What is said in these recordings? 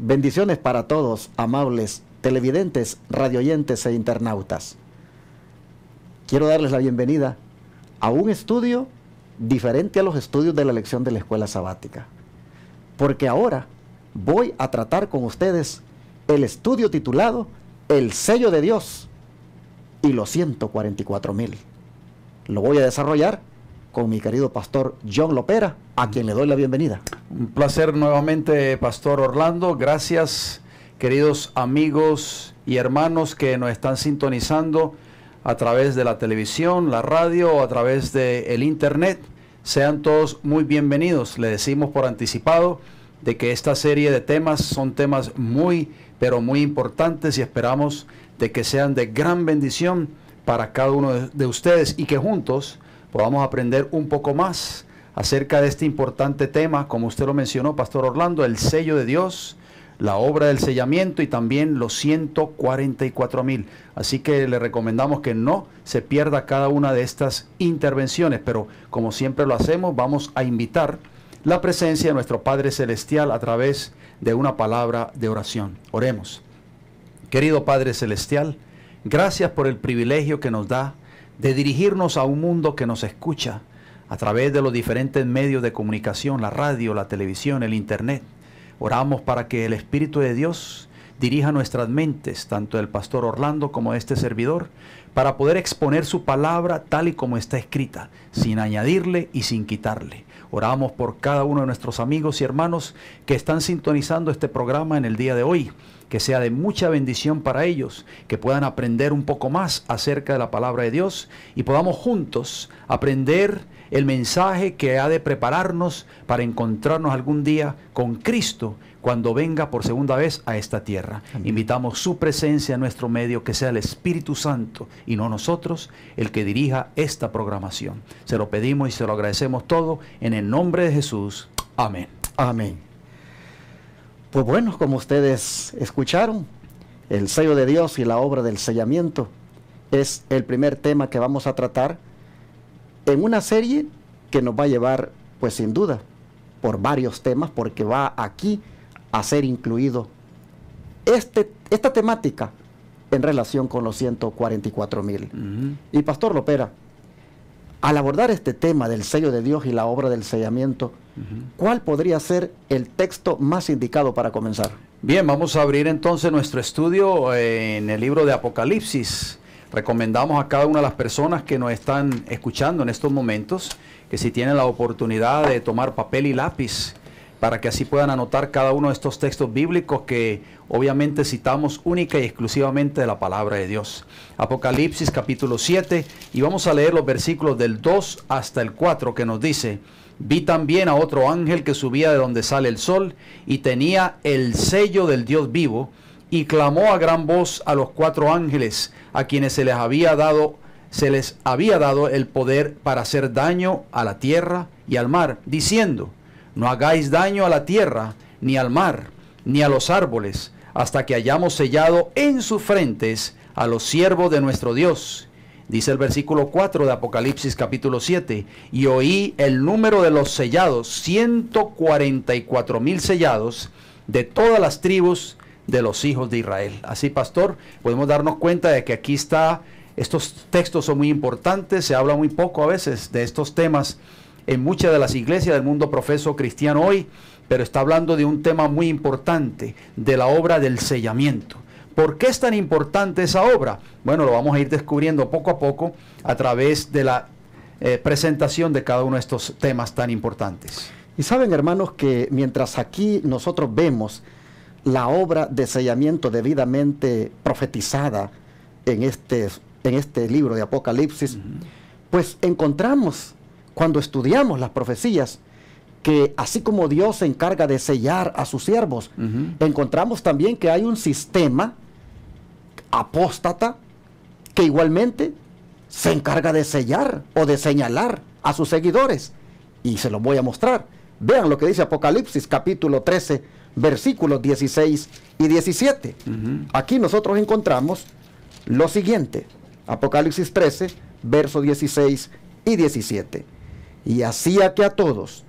Bendiciones para todos, amables televidentes, radioyentes e internautas. Quiero darles la bienvenida a un estudio diferente a los estudios de la lección de la escuela sabática, porque ahora voy a tratar con ustedes el estudio titulado El sello de Dios y los 144,000. Lo voy a desarrollar con mi querido pastor John Lopera, a quien le doy la bienvenida. Un placer nuevamente, Pastor Orlando. Gracias, queridos amigos y hermanos que nos están sintonizando a través de la televisión, la radio o a través del internet. Sean todos muy bienvenidos. Le decimos por anticipado de que esta serie de temas son temas muy, pero muy importantes y esperamos de que sean de gran bendición para cada uno de ustedes y que juntos podamos aprender un poco más acerca de este importante tema, como usted lo mencionó, Pastor Orlando, el sello de Dios, la obra del sellamiento y también los 144,000. Así que le recomendamos que no se pierda cada una de estas intervenciones, pero como siempre lo hacemos, vamos a invitar la presencia de nuestro Padre Celestial a través de una palabra de oración. Oremos. Querido Padre Celestial, gracias por el privilegio que nos da de dirigirnos a un mundo que nos escucha a través de los diferentes medios de comunicación, la radio, la televisión, el internet. Oramos para que el Espíritu de Dios dirija nuestras mentes, tanto del Pastor Orlando como de este servidor, para poder exponer su palabra tal y como está escrita, sin añadirle y sin quitarle. Oramos por cada uno de nuestros amigos y hermanos que están sintonizando este programa en el día de hoy, que sea de mucha bendición para ellos, que puedan aprender un poco más acerca de la palabra de Dios y podamos juntos aprender el mensaje que ha de prepararnos para encontrarnos algún día con Cristo cuando venga por segunda vez a esta tierra. Amén. Invitamos su presencia en nuestro medio, que sea el Espíritu Santo y no nosotros el que dirija esta programación. Se lo pedimos y se lo agradecemos todo en el nombre de Jesús. Amén. Amén. Pues bueno, como ustedes escucharon, el sello de Dios y la obra del sellamiento es el primer tema que vamos a tratar en una serie que nos va a llevar, pues sin duda, por varios temas, porque va aquí a ser incluido esta temática en relación con los 144,000. Y Pastor Lopera, al abordar este tema del sello de Dios y la obra del sellamiento, ¿cuál podría ser el texto más indicado para comenzar? Bien, vamos a abrir entonces nuestro estudio en el libro de Apocalipsis. Recomendamos a cada una de las personas que nos están escuchando en estos momentos que si tienen la oportunidad de tomar papel y lápiz para que así puedan anotar cada uno de estos textos bíblicos que obviamente citamos única y exclusivamente de la palabra de Dios. Apocalipsis capítulo 7, y vamos a leer los versículos del 2 hasta el 4 que nos dice: vi también a otro ángel que subía de donde sale el sol y tenía el sello del Dios vivo, y clamó a gran voz a los 4 ángeles a quienes se les había dado el poder para hacer daño a la tierra y al mar, diciendo: no hagáis daño a la tierra, ni al mar, ni a los árboles, hasta que hayamos sellado en sus frentes a los siervos de nuestro Dios. Dice el versículo 4 de Apocalipsis capítulo 7, y oí el número de los sellados, 144,000 sellados, de todas las tribus de los hijos de Israel. Así, pastor, podemos darnos cuenta de que aquí está, estos textos son muy importantes, se habla muy poco a veces de estos temas en muchas de las iglesias del mundo profeso cristiano hoy, pero está hablando de un tema muy importante, de la obra del sellamiento. ¿Por qué es tan importante esa obra? Bueno, lo vamos a ir descubriendo poco a poco a través de la presentación de cada uno de estos temas tan importantes. Y saben, hermanos, que mientras aquí nosotros vemos la obra de sellamiento debidamente profetizada en este libro de Apocalipsis, pues encontramos, cuando estudiamos las profecías, que así como Dios se encarga de sellar a sus siervos, encontramos también que hay un sistema apóstata que igualmente se encarga de sellar o de señalar a sus seguidores. Y se los voy a mostrar. Vean lo que dice Apocalipsis capítulo 13, versículos 16 y 17. Aquí nosotros encontramos lo siguiente. Apocalipsis 13, versos 16 y 17. Y hacía que a todos,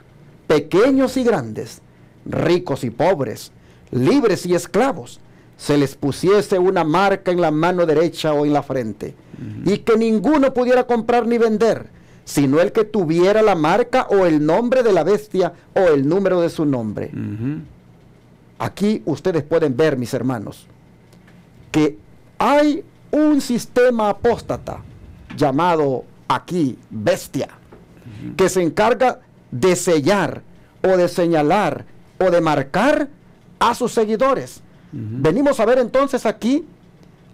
pequeños y grandes, ricos y pobres, libres y esclavos, se les pusiese una marca en la mano derecha o en la frente, y que ninguno pudiera comprar ni vender, sino el que tuviera la marca o el nombre de la bestia o el número de su nombre. Aquí ustedes pueden ver, mis hermanos, que hay un sistema apóstata llamado aquí bestia, que se encarga de sellar o de señalar o de marcar a sus seguidores. Venimos a ver entonces aquí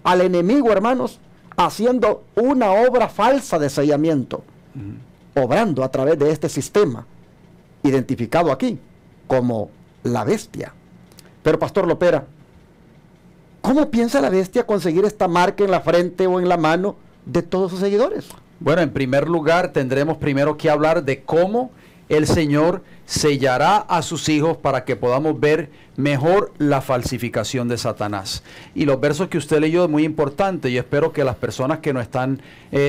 al enemigo, hermanos, haciendo una obra falsa de sellamiento, obrando a través de este sistema, identificado aquí como la bestia. Pero Pastor Lopera, ¿cómo piensa la bestia conseguir esta marca en la frente o en la mano de todos sus seguidores? Bueno, en primer lugar tendremos primero que hablar de cómo el Señor sellará a sus hijos para que podamos ver mejor la falsificación de Satanás. Y los versos que usted leyó es muy importante. Yo espero que las personas que nos están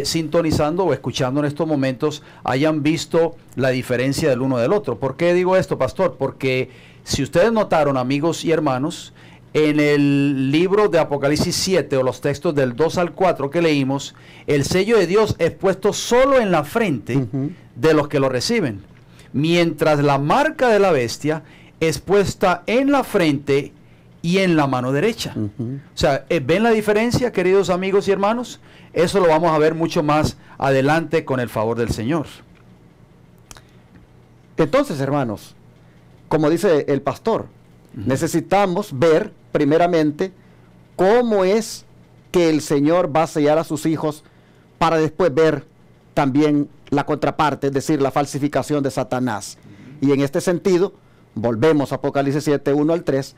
sintonizando o escuchando en estos momentos hayan visto la diferencia del uno del otro. ¿Por qué digo esto, pastor? Porque si ustedes notaron, amigos y hermanos, en el libro de Apocalipsis 7 o los textos del 2 al 4 que leímos, el sello de Dios es puesto solo en la frente de los que lo reciben, mientras la marca de la bestia es puesta en la frente y en la mano derecha. O sea, ¿ven la diferencia, queridos amigos y hermanos? Eso lo vamos a ver mucho más adelante con el favor del Señor. Entonces, hermanos, como dice el pastor, necesitamos ver primeramente cómo es que el Señor va a sellar a sus hijos para después ver también la contraparte, es decir, la falsificación de Satanás. Y en este sentido, volvemos a Apocalipsis 7, 1 al 3,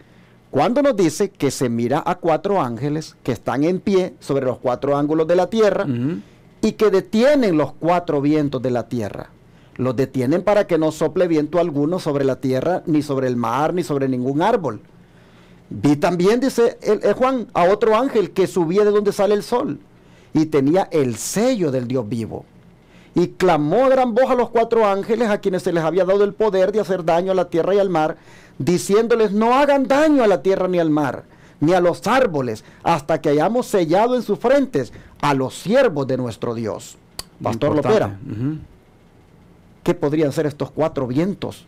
cuando nos dice que se mira a 4 ángeles que están en pie sobre los 4 ángulos de la tierra y que detienen los 4 vientos de la tierra. Los detienen para que no sople viento alguno sobre la tierra, ni sobre el mar, ni sobre ningún árbol. Vi también, dice Juan, a otro ángel que subía de donde sale el sol y tenía el sello del Dios vivo. Y clamó a gran voz a los 4 ángeles a quienes se les había dado el poder de hacer daño a la tierra y al mar, diciéndoles: no hagan daño a la tierra ni al mar, ni a los árboles, hasta que hayamos sellado en sus frentes a los siervos de nuestro Dios. Pastor Lopera, ¿qué podrían ser estos 4 vientos?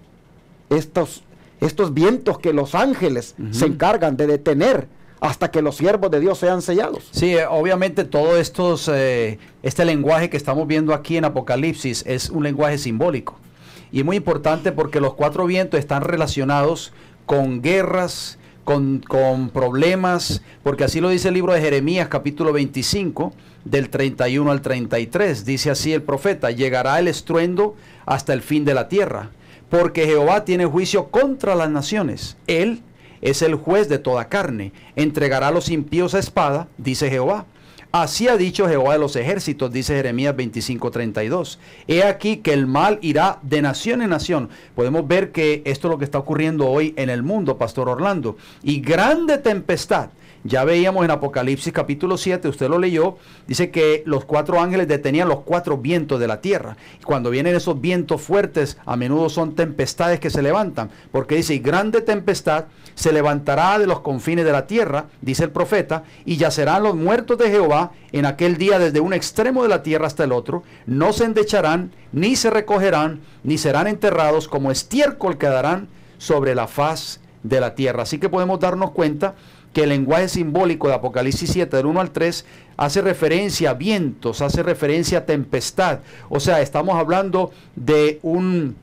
Estos vientos que los ángeles se encargan de detener hasta que los siervos de Dios sean sellados. Sí, obviamente todo este lenguaje que estamos viendo aquí en Apocalipsis es un lenguaje simbólico. Y es muy importante porque los 4 vientos están relacionados con guerras, con problemas, porque así lo dice el libro de Jeremías, capítulo 25, del 31 al 33. Dice así el profeta: llegará el estruendo hasta el fin de la tierra, porque Jehová tiene juicio contra las naciones. Él es el juez de toda carne. Entregará a los impíos a espada, dice Jehová. Así ha dicho Jehová de los ejércitos, dice Jeremías 25:32. He aquí que el mal irá de nación en nación. Podemos ver que esto es lo que está ocurriendo hoy en el mundo, Pastor Orlando. Y grande tempestad. Ya veíamos en Apocalipsis capítulo 7, usted lo leyó, dice que los 4 ángeles detenían los 4 vientos de la tierra. Y cuando vienen esos vientos fuertes, a menudo son tempestades que se levantan, porque dice: y grande tempestad se levantará de los confines de la tierra, dice el profeta, y yacerán los muertos de Jehová en aquel día desde un extremo de la tierra hasta el otro. No se endecharán, ni se recogerán, ni serán enterrados, como estiércol quedarán sobre la faz de la tierra. Así que podemos darnos cuenta que el lenguaje simbólico de Apocalipsis 7, del 1 al 3, hace referencia a vientos, hace referencia a tempestad. O sea, estamos hablando de un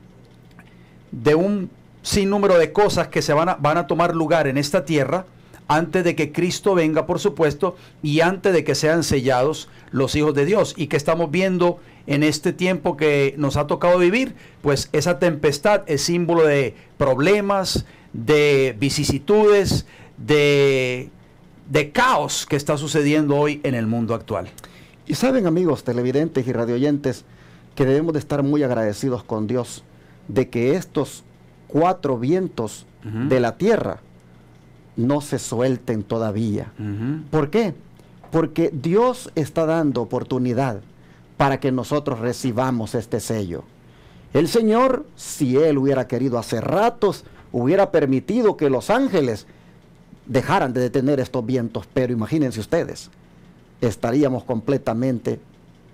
sinnúmero de cosas que van a tomar lugar en esta tierra antes de que Cristo venga, por supuesto, y antes de que sean sellados los hijos de Dios. ¿Y que estamos viendo en este tiempo que nos ha tocado vivir? Pues esa tempestad es símbolo de problemas, de vicisitudes, de caos que está sucediendo hoy en el mundo actual. Y saben, amigos televidentes y radioyentes, que debemos de estar muy agradecidos con Dios de que estos 4 vientos de la tierra no se suelten todavía. ¿Por qué? Porque Dios está dando oportunidad para que nosotros recibamos este sello. El Señor, si Él hubiera querido hace ratos, hubiera permitido que los ángeles dejaran de detener estos vientos, pero imagínense ustedes, estaríamos completamente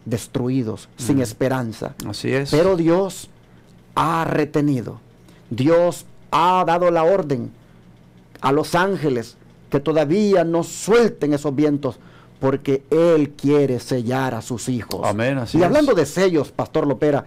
destruidos, sin esperanza. Así es. Pero Dios ha retenido, Dios ha dado la orden a los ángeles que todavía no suelten esos vientos, porque Él quiere sellar a sus hijos. Amén, así y es. hablando de sellos, Pastor Lopera,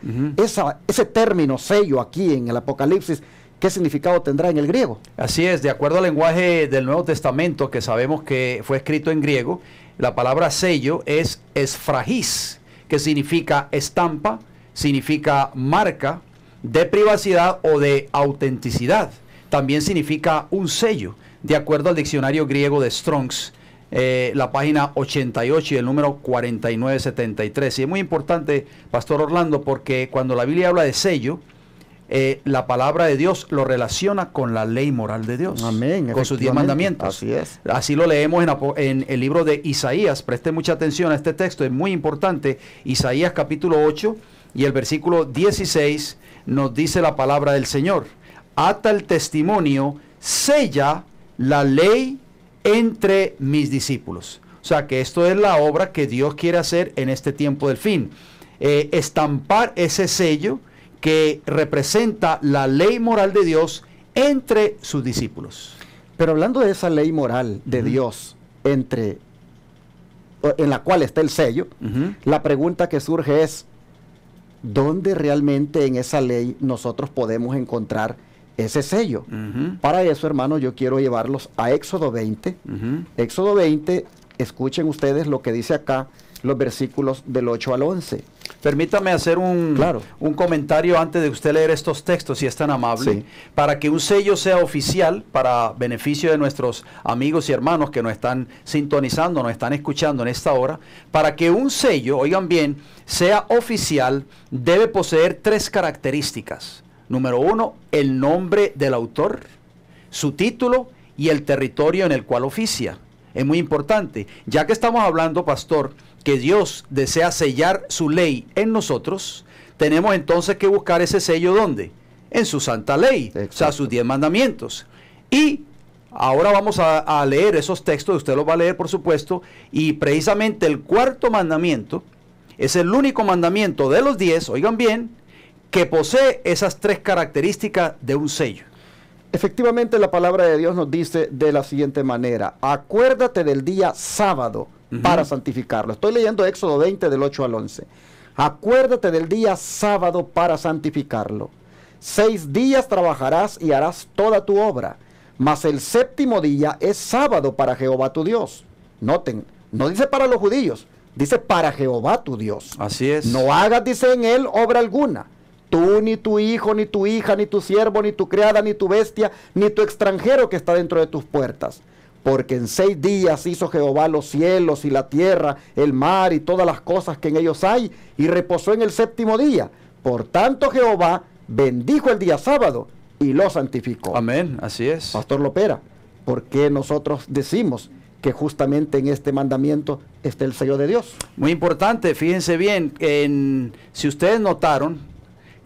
ese término sello aquí en el Apocalipsis, ¿qué significado tendrá en el griego? Así es, de acuerdo al lenguaje del Nuevo Testamento, que sabemos que fue escrito en griego, la palabra sello es esfragis, que significa estampa, significa marca de privacidad o de autenticidad. También significa un sello, de acuerdo al diccionario griego de Strong's, la página 88 y el número 4973. Y es muy importante, Pastor Orlando, porque cuando la Biblia habla de sello, la palabra de Dios lo relaciona con la ley moral de Dios. Amén. Con sus 10 mandamientos. Así es. Así lo leemos en el libro de Isaías. Presten mucha atención a este texto, es muy importante. Isaías capítulo 8 y el versículo 16 nos dice la palabra del Señor. Ata el testimonio, sella la ley entre mis discípulos. O sea que esto es la obra que Dios quiere hacer en este tiempo del fin. Estampar ese sello que representa la ley moral de Dios entre sus discípulos. Pero hablando de esa ley moral de Dios en la cual está el sello, la pregunta que surge es, ¿dónde realmente en esa ley nosotros podemos encontrar ese sello? Para eso, hermanos, yo quiero llevarlos a Éxodo 20. Éxodo 20, escuchen ustedes lo que dice acá, los versículos del 8 al 11. Permítame hacer un comentario antes de usted leer estos textos, si es tan amable. Sí. Para que un sello sea oficial, para beneficio de nuestros amigos y hermanos que nos están sintonizando, nos están escuchando en esta hora, para que un sello, oigan bien, sea oficial, debe poseer 3 características. Número 1, el nombre del autor, su título y el territorio en el cual oficia. Es muy importante, ya que estamos hablando, pastor, que Dios desea sellar su ley en nosotros, tenemos entonces que buscar ese sello ¿dónde? En su santa ley, Exacto. o sea, sus 10 mandamientos. Y ahora vamos a leer esos textos, usted los va a leer por supuesto, y precisamente el 4º mandamiento es el único mandamiento de los 10, oigan bien, que posee esas 3 características de un sello. Efectivamente, la palabra de Dios nos dice de la siguiente manera: acuérdate del día sábado para santificarlo. Estoy leyendo Éxodo 20 del 8 al 11. Acuérdate del día sábado para santificarlo. 6 días trabajarás y harás toda tu obra, mas el 7º día es sábado para Jehová tu Dios. Noten, no dice para los judíos, dice para Jehová tu Dios. Así es. No hagas, dice en él, obra alguna. Tú, ni tu hijo, ni tu hija, ni tu siervo, ni tu criada, ni tu bestia, ni tu extranjero que está dentro de tus puertas. Porque en 6 días hizo Jehová los cielos y la tierra, el mar y todas las cosas que en ellos hay, y reposó en el 7º día. Por tanto Jehová bendijo el día sábado y lo santificó. Amén, así es. Pastor Lopera, ¿por qué nosotros decimos que justamente en este mandamiento está el sello de Dios? Muy importante, fíjense bien, si ustedes notaron,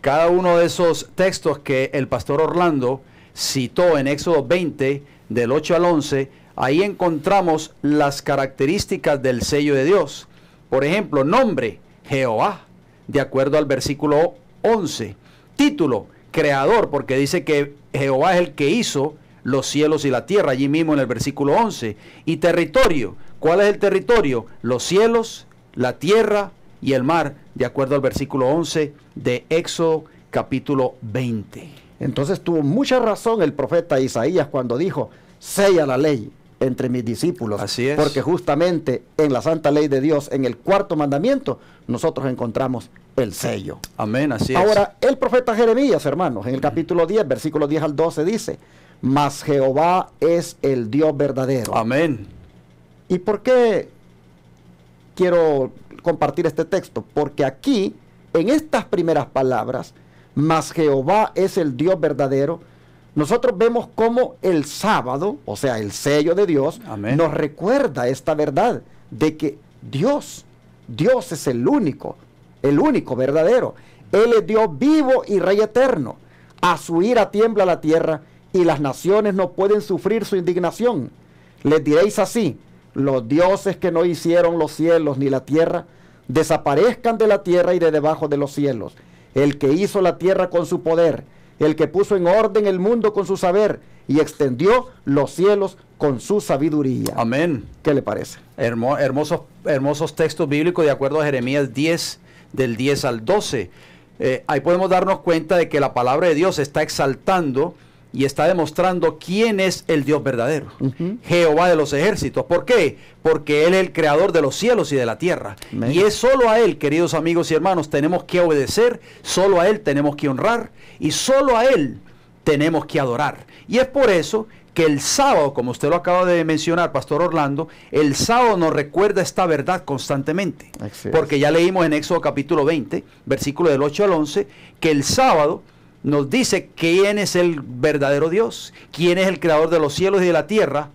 cada uno de esos textos que el pastor Orlando citó en Éxodo 20, del 8 al 11, ahí encontramos las características del sello de Dios. Por ejemplo, nombre, Jehová, de acuerdo al versículo 11. Título, creador, porque dice que Jehová es el que hizo los cielos y la tierra, allí mismo en el versículo 11. Y territorio, ¿cuál es el territorio? Los cielos, la tierra y el mar, de acuerdo al versículo 11 de Éxodo capítulo 20. Entonces tuvo mucha razón el profeta Isaías cuando dijo, sella la ley entre mis discípulos. Así es. Porque justamente en la santa ley de Dios, en el 4º mandamiento, nosotros encontramos el sello. Amén, así es. Ahora, el profeta Jeremías, hermanos, en el capítulo 10, versículo 10 al 12, dice, mas Jehová es el Dios verdadero. Amén. ¿Y por qué quiero compartir este texto? Porque aquí, en estas primeras palabras, mas Jehová es el Dios verdadero, nosotros vemos cómo el sábado, o sea, el sello de Dios, Amén, nos recuerda esta verdad de que Dios es el único verdadero. Él es Dios vivo y Rey eterno. A su ira tiembla la tierra y las naciones no pueden sufrir su indignación. Les diréis así: los dioses que no hicieron los cielos ni la tierra, desaparezcan de la tierra y de debajo de los cielos. El que hizo la tierra con su poder, el que puso en orden el mundo con su saber y extendió los cielos con su sabiduría. Amén. ¿Qué le parece? Hermosos textos bíblicos de acuerdo a Jeremías 10, del 10 al 12. Ahí podemos darnos cuenta de que la palabra de Dios está exaltando y está demostrando quién es el Dios verdadero. Jehová de los ejércitos. ¿Por qué? Porque Él es el creador de los cielos y de la tierra. Amén. Y es solo a Él, queridos amigos y hermanos, tenemos que obedecer, solo a Él tenemos que honrar y solo a Él tenemos que adorar. Y es por eso que el sábado, como usted lo acaba de mencionar, Pastor Orlando, el sábado nos recuerda esta verdad constantemente. Porque ya leímos en Éxodo capítulo 20, versículo del 8 al 11, que el sábado nos dice quién es el verdadero Dios, quién es el creador de los cielos y de la tierra.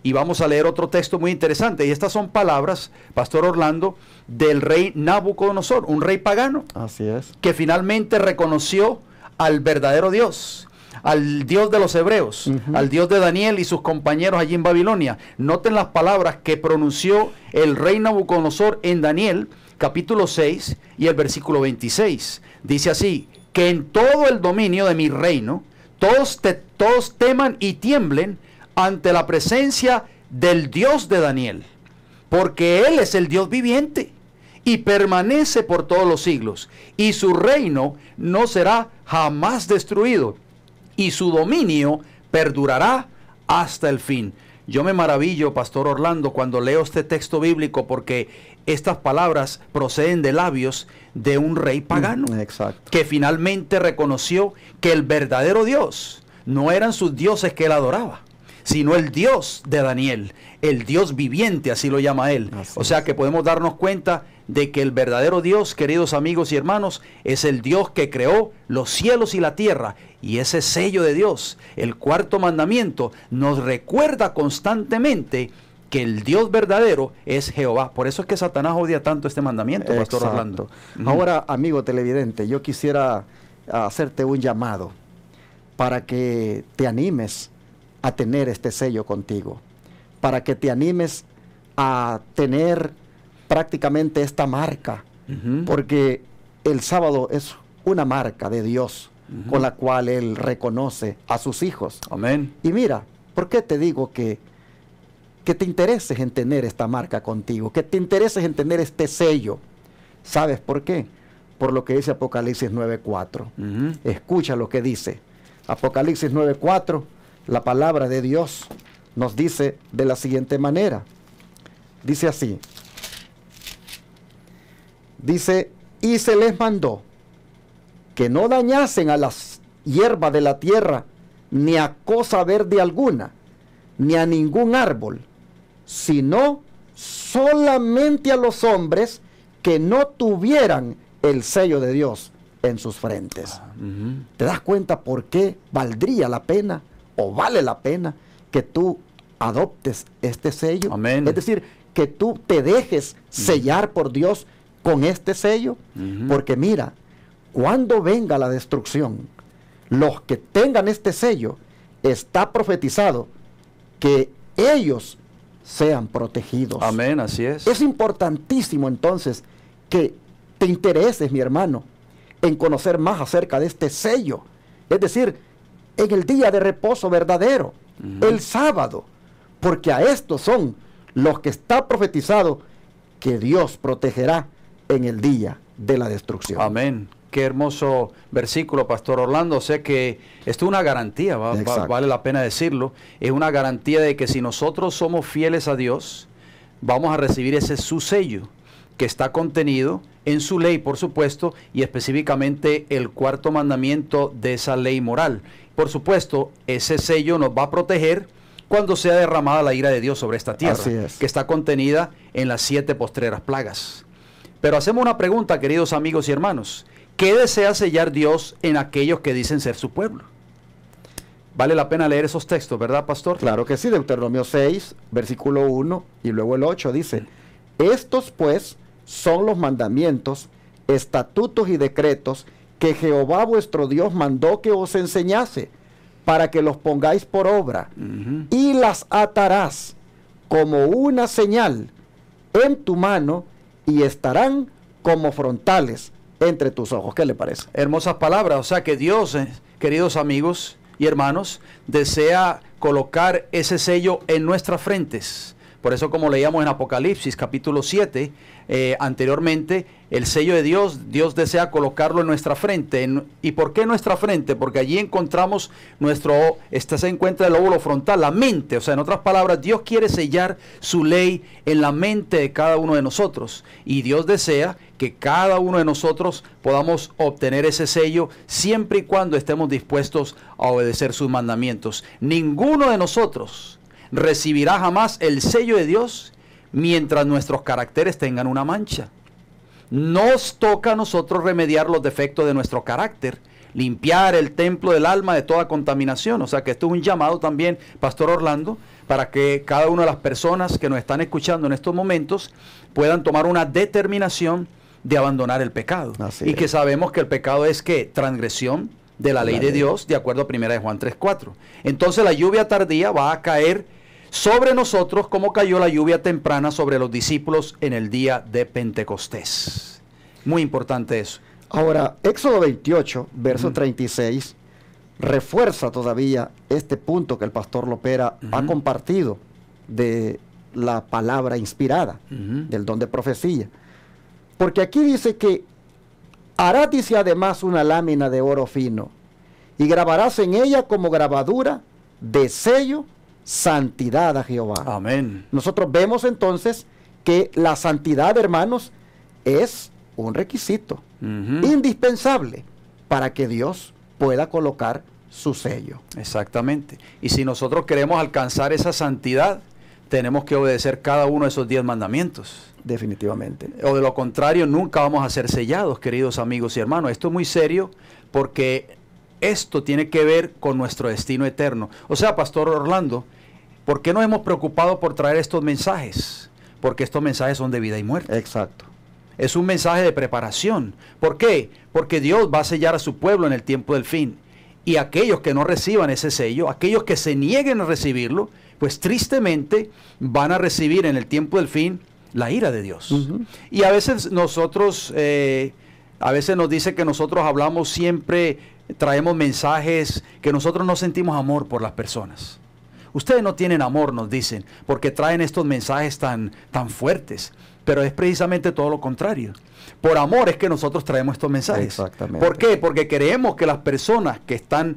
Y vamos a leer otro texto muy interesante. Y estas son palabras, Pastor Orlando, del rey Nabucodonosor, un rey pagano. Así es. Que finalmente reconoció al verdadero Dios, al Dios de los hebreos, al Dios de Daniel y sus compañeros allí en Babilonia. Noten las palabras que pronunció el rey Nabucodonosor en Daniel, capítulo 6 y el versículo 26. Dice así: que en todo el dominio de mi reino, todos teman y tiemblen ante la presencia del Dios de Daniel, porque Él es el Dios viviente y permanece por todos los siglos, y su reino no será jamás destruido, y su dominio perdurará hasta el fin. Yo me maravillo, Pastor Orlando, cuando leo este texto bíblico, porque estas palabras proceden de labios de un rey pagano. Exacto. Que finalmente reconoció que el verdadero Dios no eran sus dioses que él adoraba, sino el Dios de Daniel, el Dios viviente, así lo llama él. O sea que podemos darnos cuenta de que el verdadero Dios, queridos amigos y hermanos, es el Dios que creó los cielos y la tierra. Y ese sello de Dios, el cuarto mandamiento, nos recuerda constantemente que el Dios verdadero es Jehová. Por eso es que Satanás odia tanto este mandamiento, Pastor Orlando. Ahora, amigo televidente, yo quisiera hacerte un llamado para que te animes a tener este sello contigo, para que te animes a tener prácticamente esta marca, porque el sábado es una marca de Dios con la cual Él reconoce a sus hijos. Amén. Y mira, ¿por qué te digo que te intereses en tener esta marca contigo, que te intereses en tener este sello? ¿Sabes por qué? Por lo que dice Apocalipsis 9:4. Escucha lo que dice Apocalipsis 9:4. La palabra de Dios nos dice de la siguiente manera. Dice así. Dice: y se les mandó que no dañasen a las hierbas de la tierra, ni a cosa verde alguna, ni a ningún árbol, sino solamente a los hombres que no tuvieran el sello de Dios en sus frentes. ¿Te das cuenta por qué valdría la pena o vale la pena que tú adoptes este sello? Amén. Es decir, que tú te dejes sellar por Dios con este sello. Porque mira, cuando venga la destrucción, los que tengan este sello, está profetizado que ellos sean protegidos. Amén, así es. Es importantísimo entonces que te intereses, mi hermano, en conocer más acerca de este sello. Es decir, en el día de reposo verdadero, el sábado, porque a estos son los que está profetizado que Dios protegerá en el día de la destrucción. Amén. Qué hermoso versículo, Pastor Orlando. Sé que esto es una garantía, vale la pena decirlo. Es una garantía de que si nosotros somos fieles a Dios, vamos a recibir ese su sello, que está contenido en su ley, por supuesto, y específicamente el cuarto mandamiento de esa ley moral. Por supuesto, ese sello nos va a proteger cuando sea derramada la ira de Dios sobre esta tierra, que está contenida en las 7 postreras plagas. Pero hacemos una pregunta, queridos amigos y hermanos. ¿Qué desea sellar Dios en aquellos que dicen ser su pueblo? Vale la pena leer esos textos, ¿verdad, pastor? Claro que sí. Deuteronomio 6, versículo 1 y luego el 8 dice: estos pues son los mandamientos, estatutos y decretos que Jehová vuestro Dios mandó que os enseñase, para que los pongáis por obra, y las atarás como una señal en tu mano, y estarán como frontales entre tus ojos. ¿Qué le parece? Hermosas palabras. O sea que Dios, queridos amigos y hermanos, desea colocar ese sello en nuestras frentes. Por eso, como leíamos en Apocalipsis capítulo 7, anteriormente, el sello de Dios, Dios desea colocarlo en nuestra frente. ¿Y por qué nuestra frente? Porque allí encontramos se encuentra el lóbulo frontal, la mente. O sea, en otras palabras, Dios quiere sellar su ley en la mente de cada uno de nosotros. Y Dios desea que cada uno de nosotros podamos obtener ese sello siempre y cuando estemos dispuestos a obedecer sus mandamientos. Ninguno de nosotros recibirá jamás el sello de Dios mientras nuestros caracteres tengan una mancha. Nos toca a nosotros remediar los defectos de nuestro carácter, limpiar el templo del alma de toda contaminación. O sea que esto es un llamado también, Pastor Orlando, para que cada una de las personas que nos están escuchando en estos momentos puedan tomar una determinación de abandonar el pecado. Y que sabemos que el pecado es que transgresión de la ley de Dios, de acuerdo a 1 Juan 3:4. Entonces la lluvia tardía va a caer sobre nosotros como cayó la lluvia temprana sobre los discípulos en el día de Pentecostés. Muy importante eso. Ahora, Éxodo 28, verso 36, refuerza todavía este punto que el pastor Lopera ha compartido de la palabra inspirada, del don de profecía. Porque aquí dice que harás, dice, además una lámina de oro fino, y grabarás en ella como grabadura de sello, santidad a Jehová. Amén. Nosotros vemos entonces que la santidad, hermanos, es un requisito indispensable para que Dios pueda colocar su sello. Exactamente. Y si nosotros queremos alcanzar esa santidad, tenemos que obedecer cada uno de esos 10 mandamientos. Definitivamente. O de lo contrario, nunca vamos a ser sellados, queridos amigos y hermanos. Esto es muy serio porque esto tiene que ver con nuestro destino eterno. O sea, Pastor Orlando, ¿por qué nos hemos preocupado por traer estos mensajes? Porque estos mensajes son de vida y muerte. Exacto. Es un mensaje de preparación. ¿Por qué? Porque Dios va a sellar a su pueblo en el tiempo del fin. Y aquellos que no reciban ese sello, aquellos que se nieguen a recibirlo, pues tristemente van a recibir en el tiempo del fin la ira de Dios. Y a veces nosotros, a veces nos dice que nosotros hablamos siempre, traemos mensajes, que nosotros no sentimos amor por las personas. Ustedes no tienen amor, nos dicen, porque traen estos mensajes tan fuertes. Pero es precisamente todo lo contrario. Por amor es que nosotros traemos estos mensajes. Exactamente. ¿Por qué? Porque queremos que las personas que están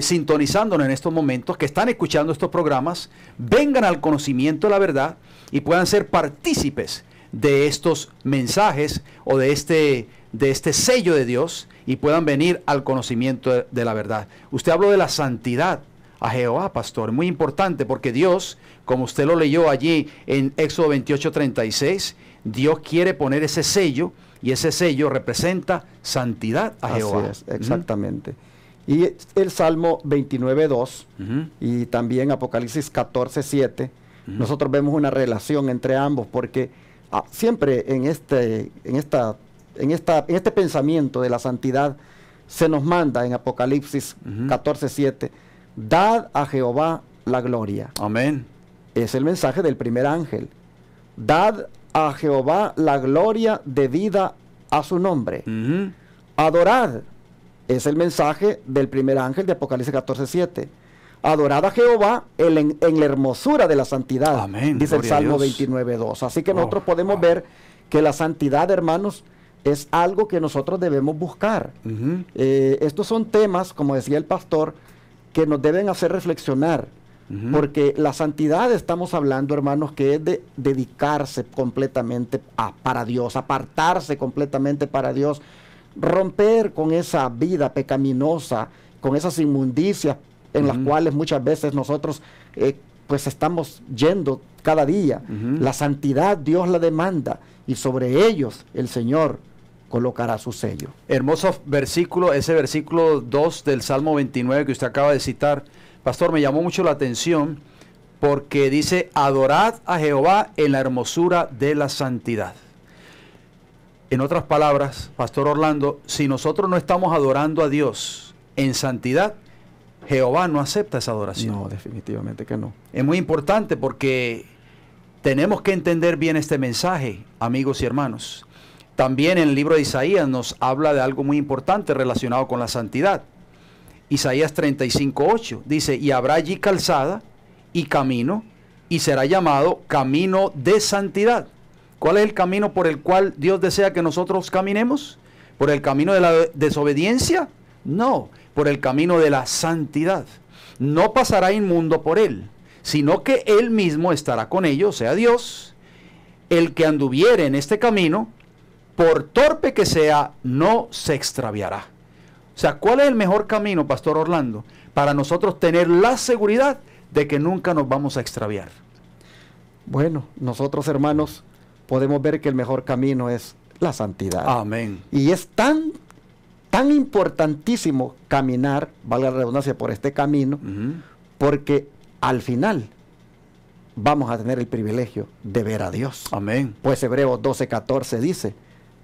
sintonizándonos en estos momentos, que están escuchando estos programas, vengan al conocimiento de la verdad y puedan ser partícipes de estos mensajes o de este sello de Dios y puedan venir al conocimiento de la verdad. Usted habló de la santidad a Jehová, pastor, muy importante, porque Dios, como usted lo leyó allí en Éxodo 28:36, Dios quiere poner ese sello, y ese sello representa santidad a Jehová. Así es, exactamente. Y el Salmo 29:2 y también Apocalipsis 14:7, nosotros vemos una relación entre ambos, porque siempre en este pensamiento de la santidad se nos manda en Apocalipsis 14:7, dad a Jehová la gloria. Amén. Es el mensaje del primer ángel. Dad a Jehová la gloria debida a su nombre. Adorad. Es el mensaje del primer ángel de Apocalipsis 14:7. Adorad a Jehová en la hermosura de la santidad. Amén. Dice el Gloria a Salmo Dios. 29:2. Así que nosotros podemos ver que la santidad, hermanos, es algo que nosotros debemos buscar. Estos son temas, como decía el pastor, que nos deben hacer reflexionar. Porque la santidad, estamos hablando, hermanos, que es de dedicarse completamente para Dios, apartarse completamente para Dios, romper con esa vida pecaminosa, con esas inmundicias en las cuales muchas veces nosotros pues estamos yendo cada día. La santidad Dios la demanda y sobre ellos el Señor colocará su sello. Hermoso versículo, ese versículo 2 del Salmo 29 que usted acaba de citar. Pastor, me llamó mucho la atención porque dice, adorad a Jehová en la hermosura de la santidad. En otras palabras, Pastor Orlando, si nosotros no estamos adorando a Dios en santidad, Jehová no acepta esa adoración. No, definitivamente que no. Es muy importante porque tenemos que entender bien este mensaje, amigos y hermanos. También en el libro de Isaías nos habla de algo muy importante relacionado con la santidad. Isaías 35:8 dice, y habrá allí calzada y camino, y será llamado camino de santidad. ¿Cuál es el camino por el cual Dios desea que nosotros caminemos? ¿Por el camino de la desobediencia? No, por el camino de la santidad. No pasará inmundo por él, sino que él mismo estará con ellos, o sea Dios. El que anduviere en este camino, por torpe que sea, no se extraviará. O sea, ¿cuál es el mejor camino, Pastor Orlando, para nosotros tener la seguridad de que nunca nos vamos a extraviar? Bueno, nosotros, hermanos, podemos ver que el mejor camino es la santidad. Amén. Y es tan importantísimo caminar, valga la redundancia, por este camino, porque al final vamos a tener el privilegio de ver a Dios. Amén. Pues Hebreos 12:14 dice,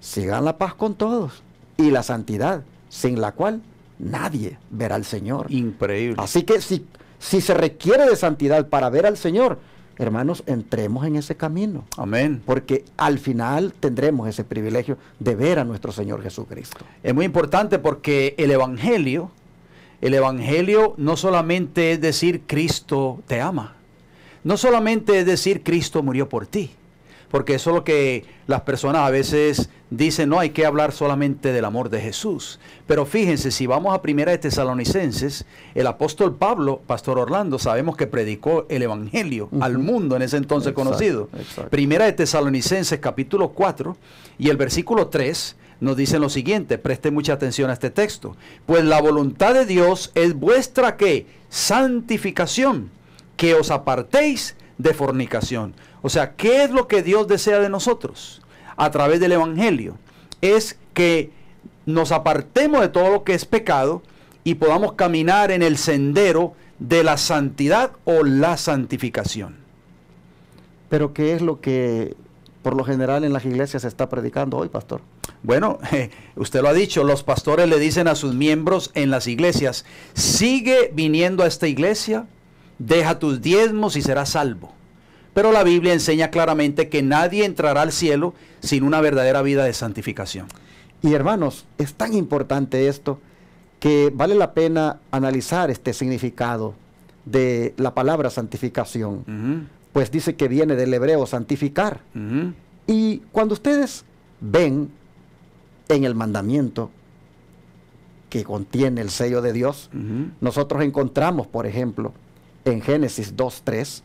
sigan la paz con todos y la santidad, sin la cual nadie verá al Señor. Increíble. Así que si se requiere de santidad para ver al Señor, hermanos, entremos en ese camino. Amén. Porque al final tendremos ese privilegio de ver a nuestro Señor Jesucristo. Es muy importante porque el Evangelio no solamente es decir Cristo te ama. No solamente es decir Cristo murió por ti. Porque eso es lo que las personas a veces dicen, no hay que hablar solamente del amor de Jesús. Pero fíjense, si vamos a Primera de Tesalonicenses, el apóstol Pablo, Pastor Orlando, sabemos que predicó el Evangelio al mundo en ese entonces conocido. Exacto. Primera de Tesalonicenses capítulo 4 y el versículo 3 nos dicen lo siguiente, preste mucha atención a este texto. Pues la voluntad de Dios es vuestra ¿qué? Santificación, que os apartéis de fornicación. O sea, ¿qué es lo que Dios desea de nosotros? A través del Evangelio. Es que nos apartemos de todo lo que es pecado y podamos caminar en el sendero de la santidad o la santificación. Pero ¿qué es lo que por lo general en las iglesias se está predicando hoy, pastor? Bueno, usted lo ha dicho, los pastores le dicen a sus miembros en las iglesias, sigue viniendo a esta iglesia, deja tus diezmos y serás salvo. Pero la Biblia enseña claramente que nadie entrará al cielo sin una verdadera vida de santificación. Y hermanos, es tan importante esto que vale la pena analizar este significado de la palabra santificación. Pues dice que viene del hebreo santificar. Y cuando ustedes ven en el mandamiento que contiene el sello de Dios, nosotros encontramos, por ejemplo, en Génesis 2:3,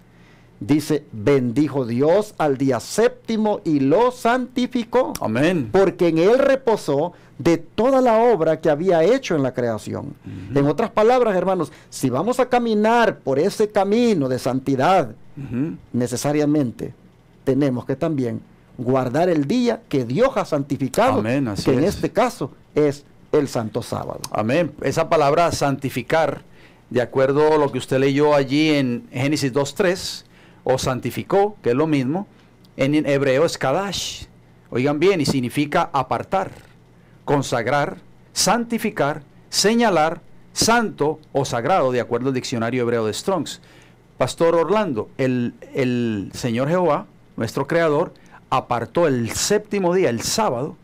dice, bendijo Dios al día séptimo y lo santificó. Amén. Porque en él reposó de toda la obra que había hecho en la creación. En otras palabras, hermanos, si vamos a caminar por ese camino de santidad, necesariamente tenemos que también guardar el día que Dios ha santificado, amén, así que en es. este caso es el Santo Sábado. Amén. Esa palabra santificar, de acuerdo a lo que usted leyó allí en Génesis 2:3, o santificó, que es lo mismo, en hebreo es kadash. Oigan bien, y significa apartar, consagrar, santificar, señalar, santo o sagrado, de acuerdo al diccionario hebreo de Strong's. Pastor Orlando, el Señor Jehová, nuestro Creador, apartó el séptimo día, el sábado,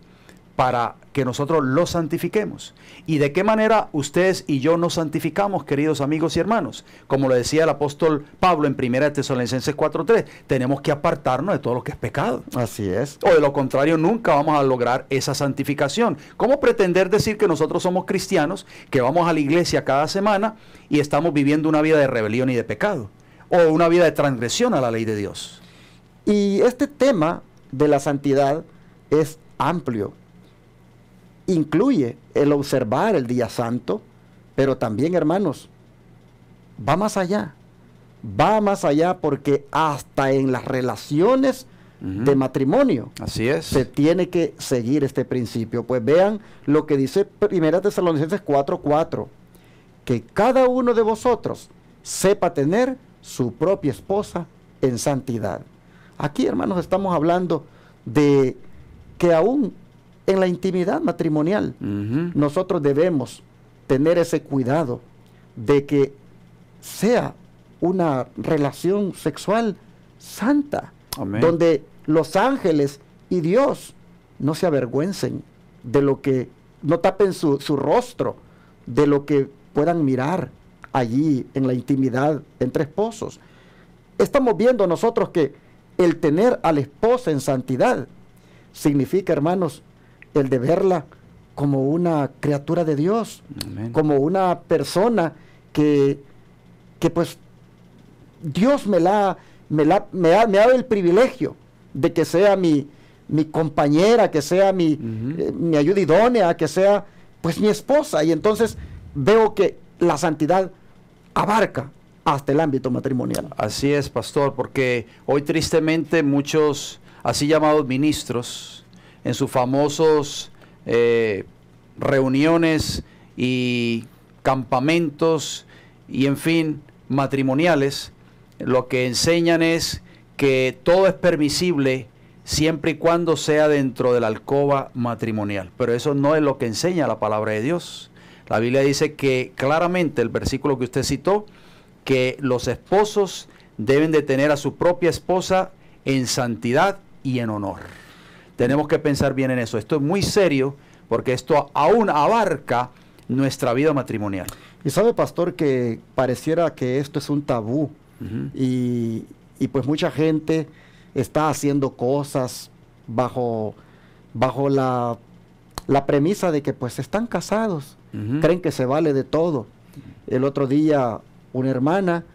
para que nosotros lo santifiquemos. ¿Y de qué manera ustedes y yo nos santificamos, queridos amigos y hermanos? Como lo decía el apóstol Pablo en 1 Tesalonicenses 4:3, tenemos que apartarnos de todo lo que es pecado. Así es. O de lo contrario, nunca vamos a lograr esa santificación. ¿Cómo pretender decir que nosotros somos cristianos, que vamos a la iglesia cada semana y estamos viviendo una vida de rebelión y de pecado? O una vida de transgresión a la ley de Dios. Y este tema de la santidad es amplio. Incluye el observar el día santo, pero también, hermanos, va más allá. Va más allá porque hasta en las relaciones de matrimonio así es, se tiene que seguir este principio. Pues vean lo que dice 1 Tesalonicenses 4:4, que cada uno de vosotros sepa tener su propia esposa en santidad. Aquí, hermanos, estamos hablando de que aún en la intimidad matrimonial nosotros debemos tener ese cuidado de que sea una relación sexual santa, Amén. donde los ángeles y Dios no se avergüencen de lo que, no tapen su rostro de lo que puedan mirar allí en la intimidad entre esposos. Estamos viendo nosotros que el tener a la esposa en santidad significa, hermanos, el de verla como una criatura de Dios, Amén. como una persona que pues Dios me ha dado el privilegio de que sea mi compañera, que sea mi ayuda idónea, que sea pues mi esposa. Y entonces veo que la santidad abarca hasta el ámbito matrimonial. Así es, pastor, porque hoy tristemente muchos así llamados ministros en sus famosos reuniones y campamentos y en fin, matrimoniales, lo que enseñan es que todo es permisible siempre y cuando sea dentro de la alcoba matrimonial. Pero eso no es lo que enseña la palabra de Dios. La Biblia dice que claramente, el versículo que usted citó, que los esposos deben de tener a su propia esposa en santidad y en honor. Tenemos que pensar bien en eso. Esto es muy serio porque esto aún abarca nuestra vida matrimonial. Y sabe, pastor, que pareciera que esto es un tabú. Y pues mucha gente está haciendo cosas bajo la premisa de que pues están casados, creen que se vale de todo. El otro día una hermana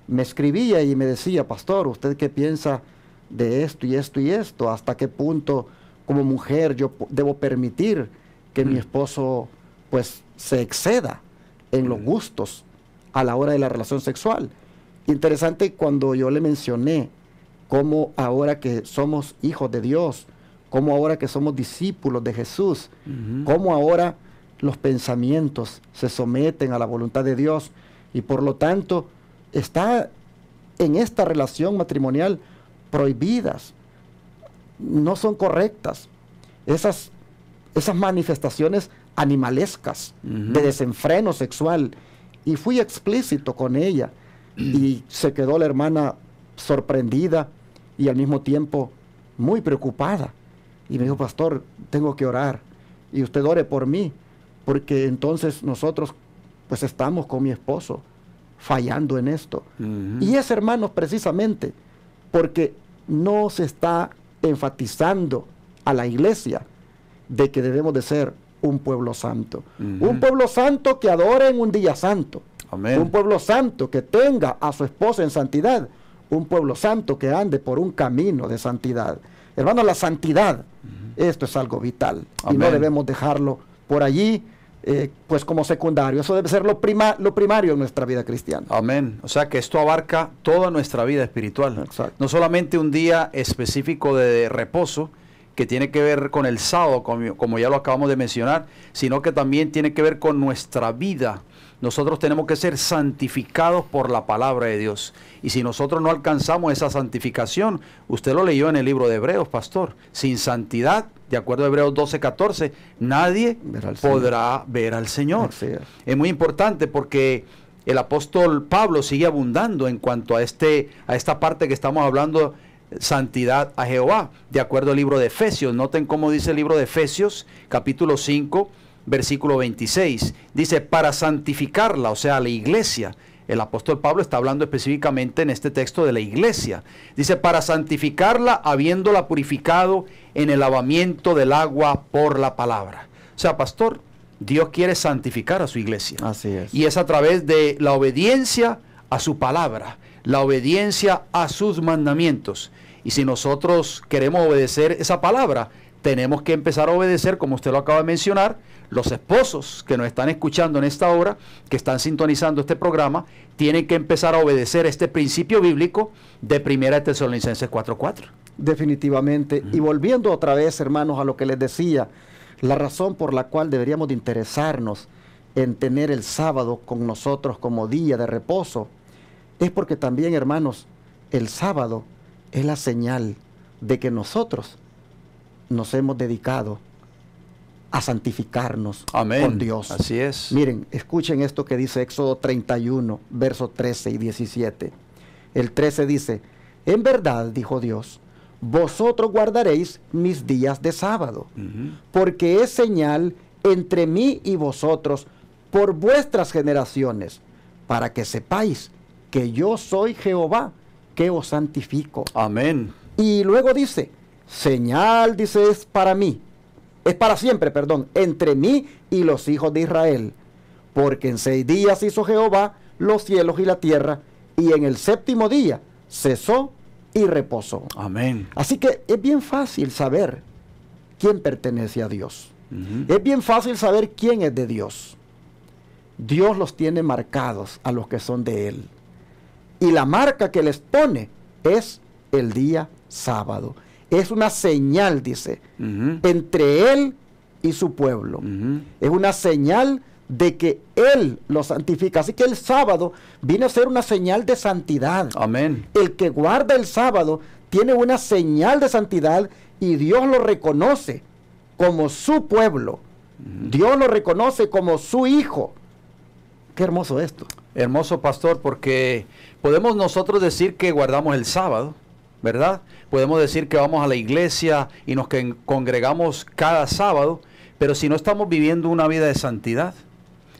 me escribía y me decía: pastor, ¿usted qué piensa de esto y esto y esto? ¿Hasta qué punto como mujer yo debo permitir que mi esposo pues se exceda en los gustos a la hora de la relación sexual? Interesante cuando yo le mencioné cómo ahora que somos hijos de Dios, cómo ahora que somos discípulos de Jesús, cómo ahora los pensamientos se someten a la voluntad de Dios y por lo tanto está en esta relación matrimonial prohibidas, no son correctas esas manifestaciones animalescas de desenfreno sexual. Y fui explícito con ella y se quedó la hermana sorprendida y al mismo tiempo muy preocupada. Y me dijo: pastor, tengo que orar y usted ore por mí, porque entonces nosotros pues estamos con mi esposo fallando en esto. Y es, hermanos, precisamente porque no se está enfatizando a la iglesia de que debemos de ser un pueblo santo. Un pueblo santo que adore en un día santo. Amén. Un pueblo santo que tenga a su esposa en santidad. Un pueblo santo que ande por un camino de santidad. Hermanos, la santidad, esto es algo vital. Amén. Y no debemos dejarlo por allí, pues como secundario. Eso debe ser lo primario en nuestra vida cristiana. Amén. O sea que esto abarca toda nuestra vida espiritual. Exacto. No solamente un día específico de reposo, que tiene que ver con el sábado, como ya lo acabamos de mencionar, sino que también tiene que ver con nuestra vida. Nosotros tenemos que ser santificados por la palabra de Dios. Y si nosotros no alcanzamos esa santificación, usted lo leyó en el libro de Hebreos, pastor, sin santidad, de acuerdo a Hebreos 12:14, nadie podrá ver al Señor. Es muy importante porque el apóstol Pablo sigue abundando en cuanto a esta parte que estamos hablando, santidad a Jehová, de acuerdo al libro de Efesios. Noten cómo dice el libro de Efesios, capítulo 5, versículo 26. Dice: para santificarla, o sea, la iglesia. El apóstol Pablo está hablando específicamente en este texto de la iglesia. Dice: para santificarla, habiéndola purificado en el lavamiento del agua por la palabra. O sea, pastor, Dios quiere santificar a su iglesia. Así es. Y es a través de la obediencia a su palabra, la obediencia a sus mandamientos. Y si nosotros queremos obedecer esa palabra, tenemos que empezar a obedecer, como usted lo acaba de mencionar. Los esposos que nos están escuchando en esta hora, que están sintonizando este programa, tienen que empezar a obedecer este principio bíblico de 1 Tesalonicenses 4:4. Definitivamente. Y volviendo otra vez, hermanos, a lo que les decía, la razón por la cual deberíamos de interesarnos en tener el sábado con nosotros como día de reposo, es porque también, hermanos, el sábado es la señal de que nosotros nos hemos dedicado a santificarnos Amén. con Dios. Así es. Miren, escuchen esto que dice Éxodo 31, versos 13 y 17. El 13 dice, en verdad, dijo Dios, vosotros guardaréis mis días de sábado, porque es señal entre mí y vosotros por vuestras generaciones, para que sepáis que yo soy Jehová, que os santifico. Amén. Y luego dice, señal, dice, es para siempre, entre mí y los hijos de Israel, porque en 6 días hizo Jehová los cielos y la tierra, y en el 7º día cesó y reposó. Amén. Así que es bien fácil saber quién pertenece a Dios. Es bien fácil saber quién es de Dios. Dios los tiene marcados a los que son de Él. Y la marca que les pone es el día sábado. Es una señal, dice, entre Él y su pueblo. Es una señal de que Él lo santifica. Así que el sábado viene a ser una señal de santidad. Amén. El que guarda el sábado tiene una señal de santidad y Dios lo reconoce como su pueblo. Dios lo reconoce como su hijo. Qué hermoso esto. Hermoso, pastor, porque podemos nosotros decir que guardamos el sábado, ¿verdad? Podemos decir que vamos a la iglesia y nos congregamos cada sábado, pero si no estamos viviendo una vida de santidad,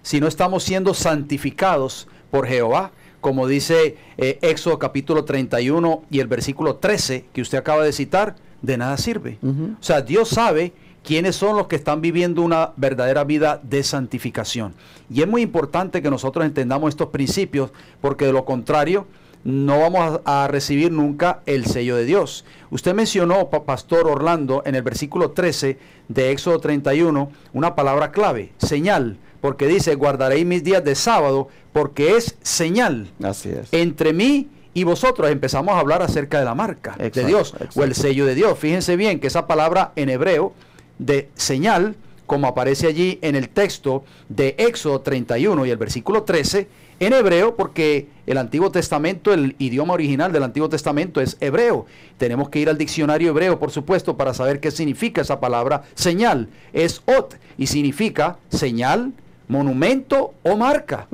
si no estamos siendo santificados por Jehová, como dice Éxodo capítulo 31 y el versículo 13 que usted acaba de citar, de nada sirve. O sea, Dios sabe quiénes son los que están viviendo una verdadera vida de santificación. Y es muy importante que nosotros entendamos estos principios, porque de lo contrario no vamos a recibir nunca el sello de Dios. Usted mencionó, Pastor Orlando, en el versículo 13 de Éxodo 31, una palabra clave, señal, porque dice, guardaréis mis días de sábado, porque es señal. Así es. Entre mí y vosotros. Empezamos a hablar acerca de la marca de Dios, o el sello de Dios. Fíjense bien que esa palabra en hebreo de señal, como aparece allí en el texto de Éxodo 31 y el versículo 13, en hebreo, porque el Antiguo Testamento, el idioma original del Antiguo Testamento es hebreo. Tenemos que ir al diccionario hebreo, por supuesto, para saber qué significa esa palabra señal. Es ot y significa señal, monumento o marca.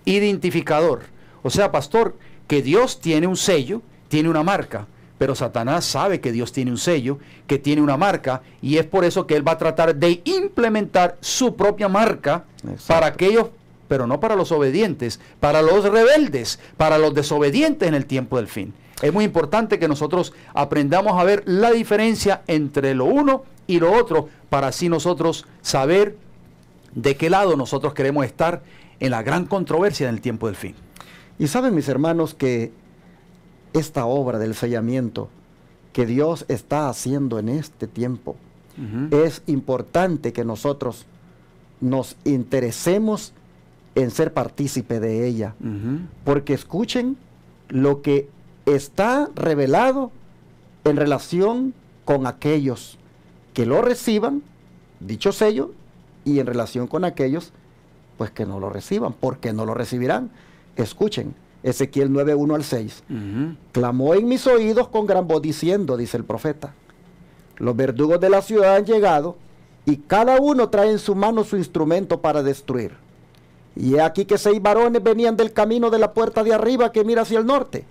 Identificador. O sea, pastor, que Dios tiene un sello, tiene una marca. Pero Satanás sabe que Dios tiene un sello, que tiene una marca, y es por eso que él va a tratar de implementar su propia marca. Exacto. Para aquellos, pero no para los obedientes, para los rebeldes, para los desobedientes en el tiempo del fin. Es muy importante que nosotros aprendamos a ver la diferencia entre lo uno y lo otro, para así nosotros saber de qué lado nosotros queremos estar en la gran controversia en el tiempo del fin. Y saben, mis hermanos, que esta obra del sellamiento que Dios está haciendo en este tiempo, es importante que nosotros nos interesemos en ser partícipe de ella, porque escuchen lo que está revelado en relación con aquellos que lo reciban, dicho sello, y en relación con aquellos pues que no lo reciban, porque no lo recibirán. Escuchen Ezequiel 9, 1 al 6. Clamó en mis oídos con gran voz diciendo, dice el profeta, los verdugos de la ciudad han llegado y cada uno trae en su mano su instrumento para destruir. Y he aquí que 6 varones venían del camino de la puerta de arriba que mira hacia el norte,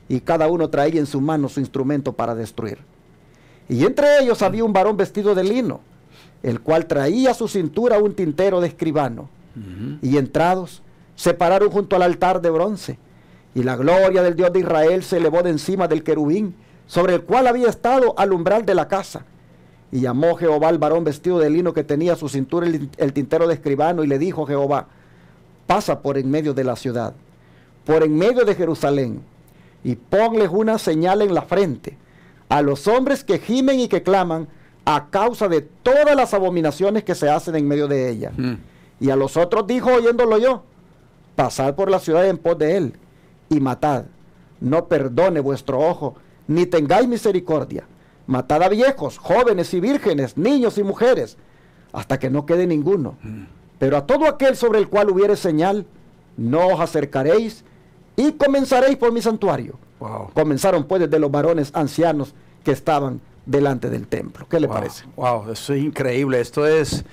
y cada uno traía en su mano su instrumento para destruir. Y entre ellos había un varón vestido de lino, el cual traía a su cintura un tintero de escribano. Y entrados, se pararon junto al altar de bronce, y la gloria del Dios de Israel se elevó de encima del querubín, sobre el cual había estado al umbral de la casa. Y llamó Jehová al varón vestido de lino que tenía a su cintura el tintero de escribano, y le dijo Jehová, pasa por en medio de la ciudad, por en medio de Jerusalén, y ponles una señal en la frente a los hombres que gimen y que claman a causa de todas las abominaciones que se hacen en medio de ella. Y a los otros dijo, oyéndolo yo, pasad por la ciudad en pos de él, y matad, no perdone vuestro ojo, ni tengáis misericordia. Matad a viejos, jóvenes y vírgenes, niños y mujeres, hasta que no quede ninguno. Pero a todo aquel sobre el cual hubiere señal, no os acercaréis, y comenzaréis por mi santuario. Comenzaron pues desde los varones ancianos que estaban delante del templo. ¿Qué le parece? Wow, eso es increíble. Esto es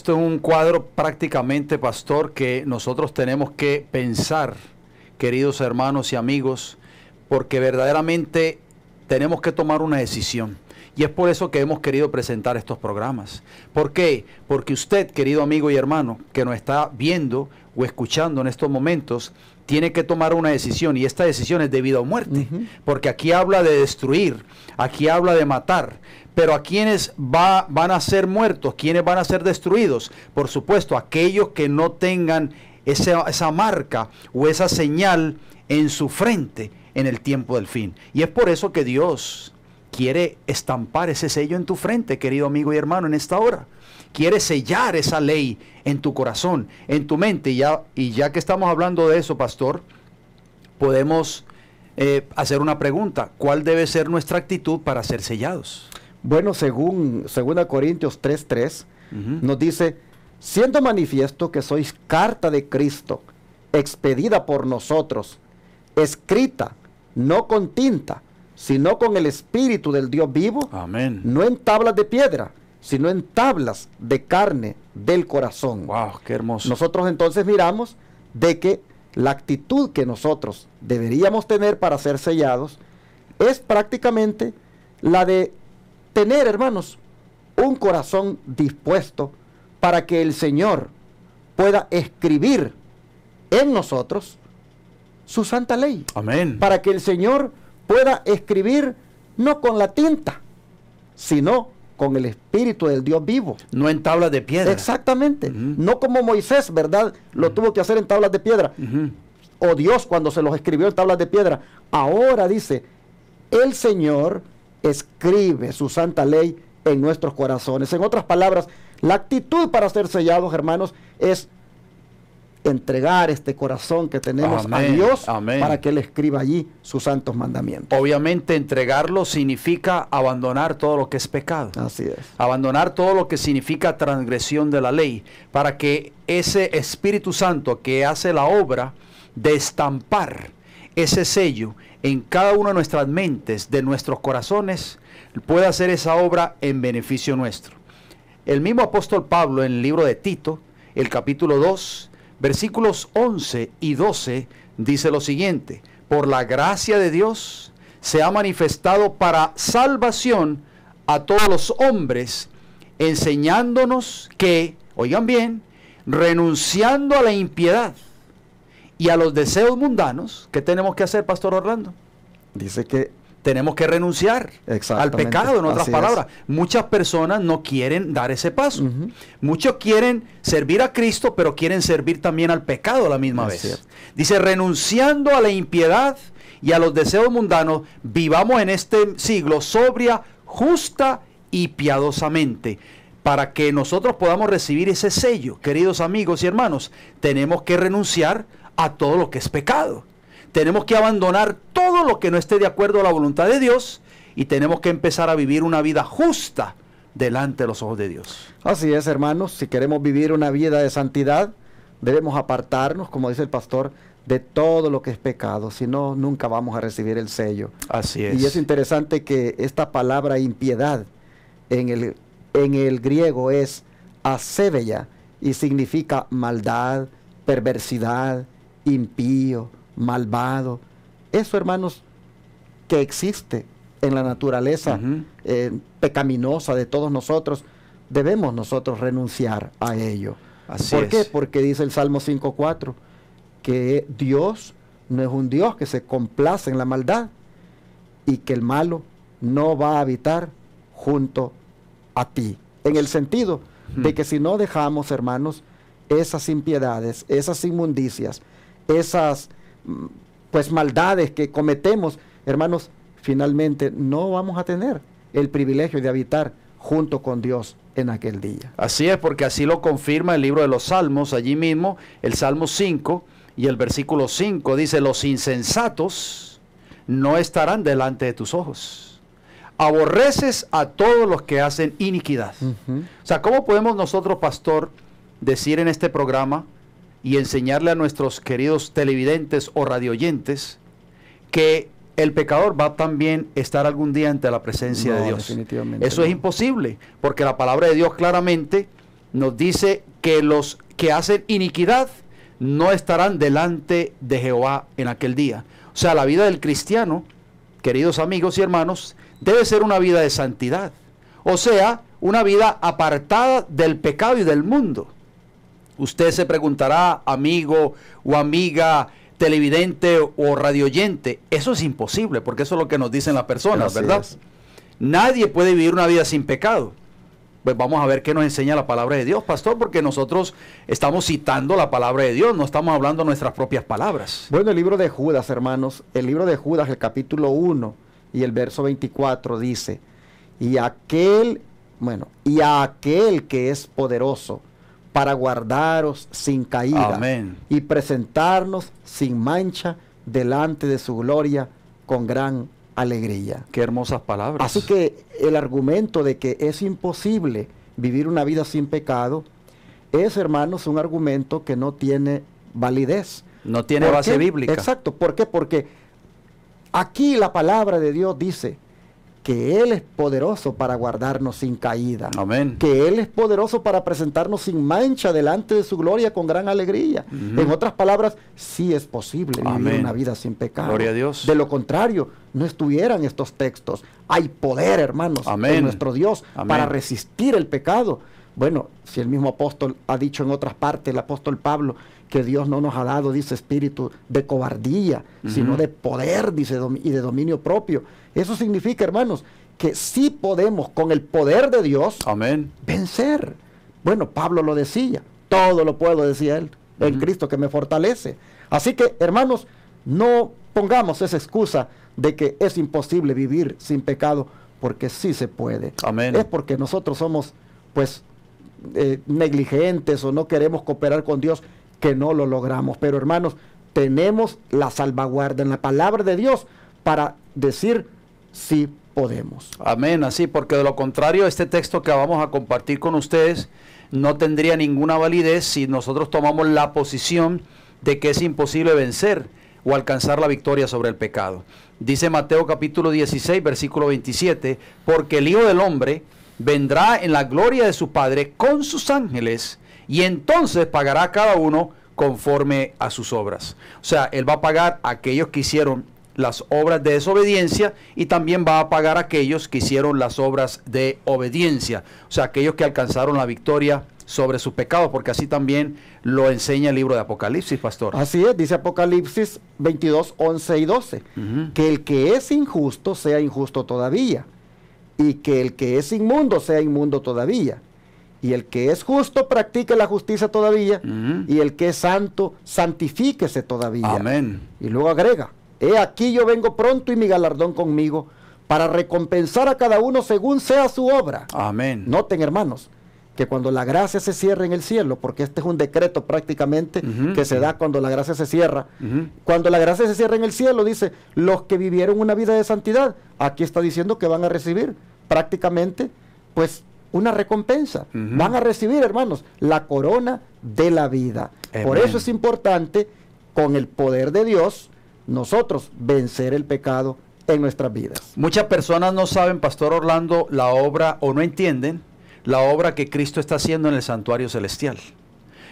un cuadro prácticamente, pastor, que nosotros tenemos que pensar, queridos hermanos y amigos, porque verdaderamente tenemos que tomar una decisión. Y es por eso que hemos querido presentar estos programas. ¿Por qué? Porque usted, querido amigo y hermano, que nos está viendo o escuchando en estos momentos, tiene que tomar una decisión, y esta decisión es de vida o muerte. Porque aquí habla de destruir, aquí habla de matar. Pero ¿a quiénes van a ser muertos? ¿Quiénes van a ser destruidos? Por supuesto, aquellos que no tengan esa marca o esa señal en su frente en el tiempo del fin. Y es por eso que Dios quiere estampar ese sello en tu frente, querido amigo y hermano, en esta hora. Quiere sellar esa ley en tu corazón, en tu mente. Y ya que estamos hablando de eso, pastor, podemos hacer una pregunta. ¿Cuál debe ser nuestra actitud para ser sellados? Bueno, según 2 Corintios 3:3, nos dice: siendo manifiesto que sois carta de Cristo, expedida por nosotros, escrita, no con tinta, sino con el Espíritu del Dios vivo. Amén. No en tablas de piedra, sino en tablas de carne del corazón. Wow, qué hermoso. Nosotros entonces miramos de que la actitud que nosotros deberíamos tener para ser sellados es prácticamente la de tener, hermanos, un corazón dispuesto para que el Señor pueda escribir en nosotros su santa ley. Amén. Para que el Señor pueda escribir no con la tinta, sino con el Espíritu del Dios vivo. No en tablas de piedra. Exactamente. No como Moisés, ¿verdad? Lo tuvo que hacer en tablas de piedra. O Dios cuando se los escribió en tablas de piedra. Ahora dice, el Señor escribe su santa ley en nuestros corazones. En otras palabras, la actitud para ser sellados, hermanos, es entregar este corazón que tenemos a Dios para que Él escriba allí sus santos mandamientos. Obviamente entregarlo significa abandonar todo lo que es pecado. Así es. Abandonar todo lo que significa transgresión de la ley, para que ese Espíritu Santo que hace la obra de estampar ese sello en cada una de nuestras mentes, de nuestros corazones, pueda hacer esa obra en beneficio nuestro. El mismo apóstol Pablo en el libro de Tito, el capítulo 2, versículos 11 y 12, dice lo siguiente: por la gracia de Dios se ha manifestado para salvación a todos los hombres, enseñándonos que, oigan bien, renunciando a la impiedad y a los deseos mundanos, ¿qué tenemos que hacer, Pastor Orlando? Dice que tenemos que renunciar al pecado, en otras palabras. Muchas personas no quieren dar ese paso. Muchos quieren servir a Cristo, pero quieren servir también al pecado a la misma vez. Dice, renunciando a la impiedad y a los deseos mundanos, vivamos en este siglo sobria, justa y piadosamente. Para que nosotros podamos recibir ese sello, queridos amigos y hermanos, tenemos que renunciar a todo lo que es pecado. Tenemos que abandonar todo lo que no esté de acuerdo a la voluntad de Dios y tenemos que empezar a vivir una vida justa delante de los ojos de Dios. Así es, hermanos. Si queremos vivir una vida de santidad, debemos apartarnos, como dice el pastor, de todo lo que es pecado. Si no, nunca vamos a recibir el sello. Así es. Y es interesante que esta palabra impiedad en el griego es asebeia y significa maldad, perversidad, impío, malvado. Eso, hermanos, que existe en la naturaleza pecaminosa de todos nosotros, debemos nosotros renunciar a ello. ¿Por qué? Porque dice el Salmo 5:4 que Dios no es un Dios que se complace en la maldad y que el malo no va a habitar junto a ti. En el sentido de que si no dejamos, hermanos, esas impiedades, esas inmundicias, esas pues maldades que cometemos, hermanos, finalmente no vamos a tener el privilegio de habitar junto con Dios en aquel día. Así es, porque así lo confirma el libro de los Salmos, allí mismo, el Salmo 5 y el versículo 5 dice: los insensatos no estarán delante de tus ojos. Aborreces a todos los que hacen iniquidad. O sea, ¿cómo podemos nosotros, pastor, decir en este programa y enseñarle a nuestros queridos televidentes o radioyentes que el pecador va a también estar algún día ante la presencia de Dios. Definitivamente Eso es imposible, porque la palabra de Dios claramente nos dice que los que hacen iniquidad no estarán delante de Jehová en aquel día. O sea, la vida del cristiano, queridos amigos y hermanos, debe ser una vida de santidad. O sea, una vida apartada del pecado y del mundo. Usted se preguntará, amigo o amiga, televidente o radioyente, eso es imposible, porque eso es lo que nos dicen las personas, ¿verdad? Nadie puede vivir una vida sin pecado. Pues vamos a ver qué nos enseña la palabra de Dios, pastor, porque nosotros estamos citando la palabra de Dios, no estamos hablando nuestras propias palabras. Bueno, el libro de Judas, hermanos, el libro de Judas, el capítulo 1 y el verso 24 dice, y a aquel que es poderoso para guardaros sin caída, amén, y presentarnos sin mancha delante de su gloria con gran alegría. Qué hermosas palabras. Así que el argumento de que es imposible vivir una vida sin pecado es, hermanos, un argumento que no tiene validez. No tiene base bíblica. Exacto. ¿Por qué? Porque aquí la palabra de Dios dice que Él es poderoso para guardarnos sin caída. Amén. Que Él es poderoso para presentarnos sin mancha delante de su gloria con gran alegría. En otras palabras, sí es posible vivir una vida sin pecado. Gloria a Dios. De lo contrario, no estuvieran estos textos. Hay poder, hermanos, en nuestro Dios para resistir el pecado. Bueno, si el mismo apóstol ha dicho en otras partes, el apóstol Pablo, que Dios no nos ha dado, dice, espíritu de cobardía, sino de poder, dice, y de dominio propio. Eso significa, hermanos, que sí podemos, con el poder de Dios, vencer. Bueno, Pablo lo decía, todo lo puedo, decía él, en Cristo que me fortalece. Así que, hermanos, no pongamos esa excusa de que es imposible vivir sin pecado, porque sí se puede. Amén. Es porque nosotros somos, pues, negligentes o no queremos cooperar con Dios, que no lo logramos. Pero, hermanos, tenemos la salvaguarda en la palabra de Dios para decir sí podemos. Amén, así, porque de lo contrario este texto que vamos a compartir con ustedes no tendría ninguna validez si nosotros tomamos la posición de que es imposible vencer o alcanzar la victoria sobre el pecado. Dice Mateo capítulo 16, versículo 27, porque el Hijo del Hombre vendrá en la gloria de su Padre con sus ángeles, y entonces pagará a cada uno conforme a sus obras. O sea, Él va a pagar a aquellos que hicieron las obras de desobediencia y también va a pagar a aquellos que hicieron las obras de obediencia. O sea, aquellos que alcanzaron la victoria sobre sus pecados, porque así también lo enseña el libro de Apocalipsis, pastor. Así es, dice Apocalipsis 22, 11 y 12, que el que es injusto sea injusto todavía, y que el que es inmundo sea inmundo todavía, y el que es justo practique la justicia todavía, y el que es santo santifíquese todavía. Amén. Y luego agrega, he aquí yo vengo pronto y mi galardón conmigo, para recompensar a cada uno según sea su obra. Amén. Noten, hermanos, que cuando la gracia se cierra en el cielo, porque este es un decreto prácticamente que se da cuando la gracia se cierra, cuando la gracia se cierra en el cielo, dice, los que vivieron una vida de santidad, aquí está diciendo que van a recibir prácticamente, pues, una recompensa. Van a recibir, hermanos, la corona de la vida. Por eso es importante, con el poder de Dios, nosotros vencer el pecado en nuestras vidas. Muchas personas no saben, pastor Orlando, la obra, o no entienden la obra que Cristo está haciendo en el santuario celestial.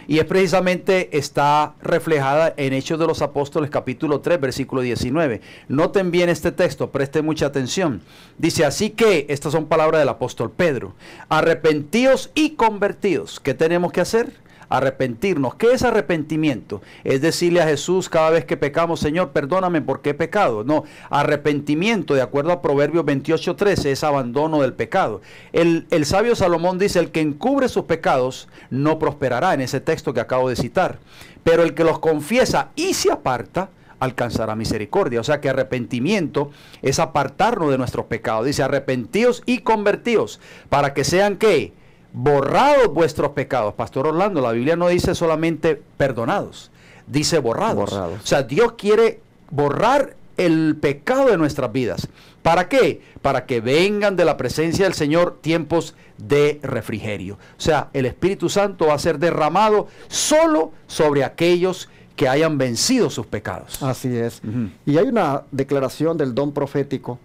Y es precisamente, está reflejada en Hechos de los Apóstoles capítulo 3, versículo 19. Noten bien este texto, presten mucha atención. Dice, así que, estas son palabras del apóstol Pedro, arrepentíos y convertíos. ¿Qué tenemos que hacer? Arrepentirnos. ¿Qué es arrepentimiento? Es decirle a Jesús cada vez que pecamos, Señor, perdóname porque he pecado. No, arrepentimiento, de acuerdo a Proverbios 28:13, es abandono del pecado. El sabio Salomón dice, el que encubre sus pecados no prosperará, en ese texto que acabo de citar. Pero el que los confiesa y se aparta, alcanzará misericordia. O sea que arrepentimiento es apartarnos de nuestros pecados. Dice, arrepentíos y convertíos, para que sean, ¿qué? Borrados vuestros pecados. Pastor Orlando, la Biblia no dice solamente perdonados, dice borrados. O sea, Dios quiere borrar el pecado de nuestras vidas. ¿Para qué? Para que vengan de la presencia del Señor tiempos de refrigerio. O sea, el Espíritu Santo va a ser derramado solo sobre aquellos que hayan vencido sus pecados. Así es. Y hay una declaración del don profético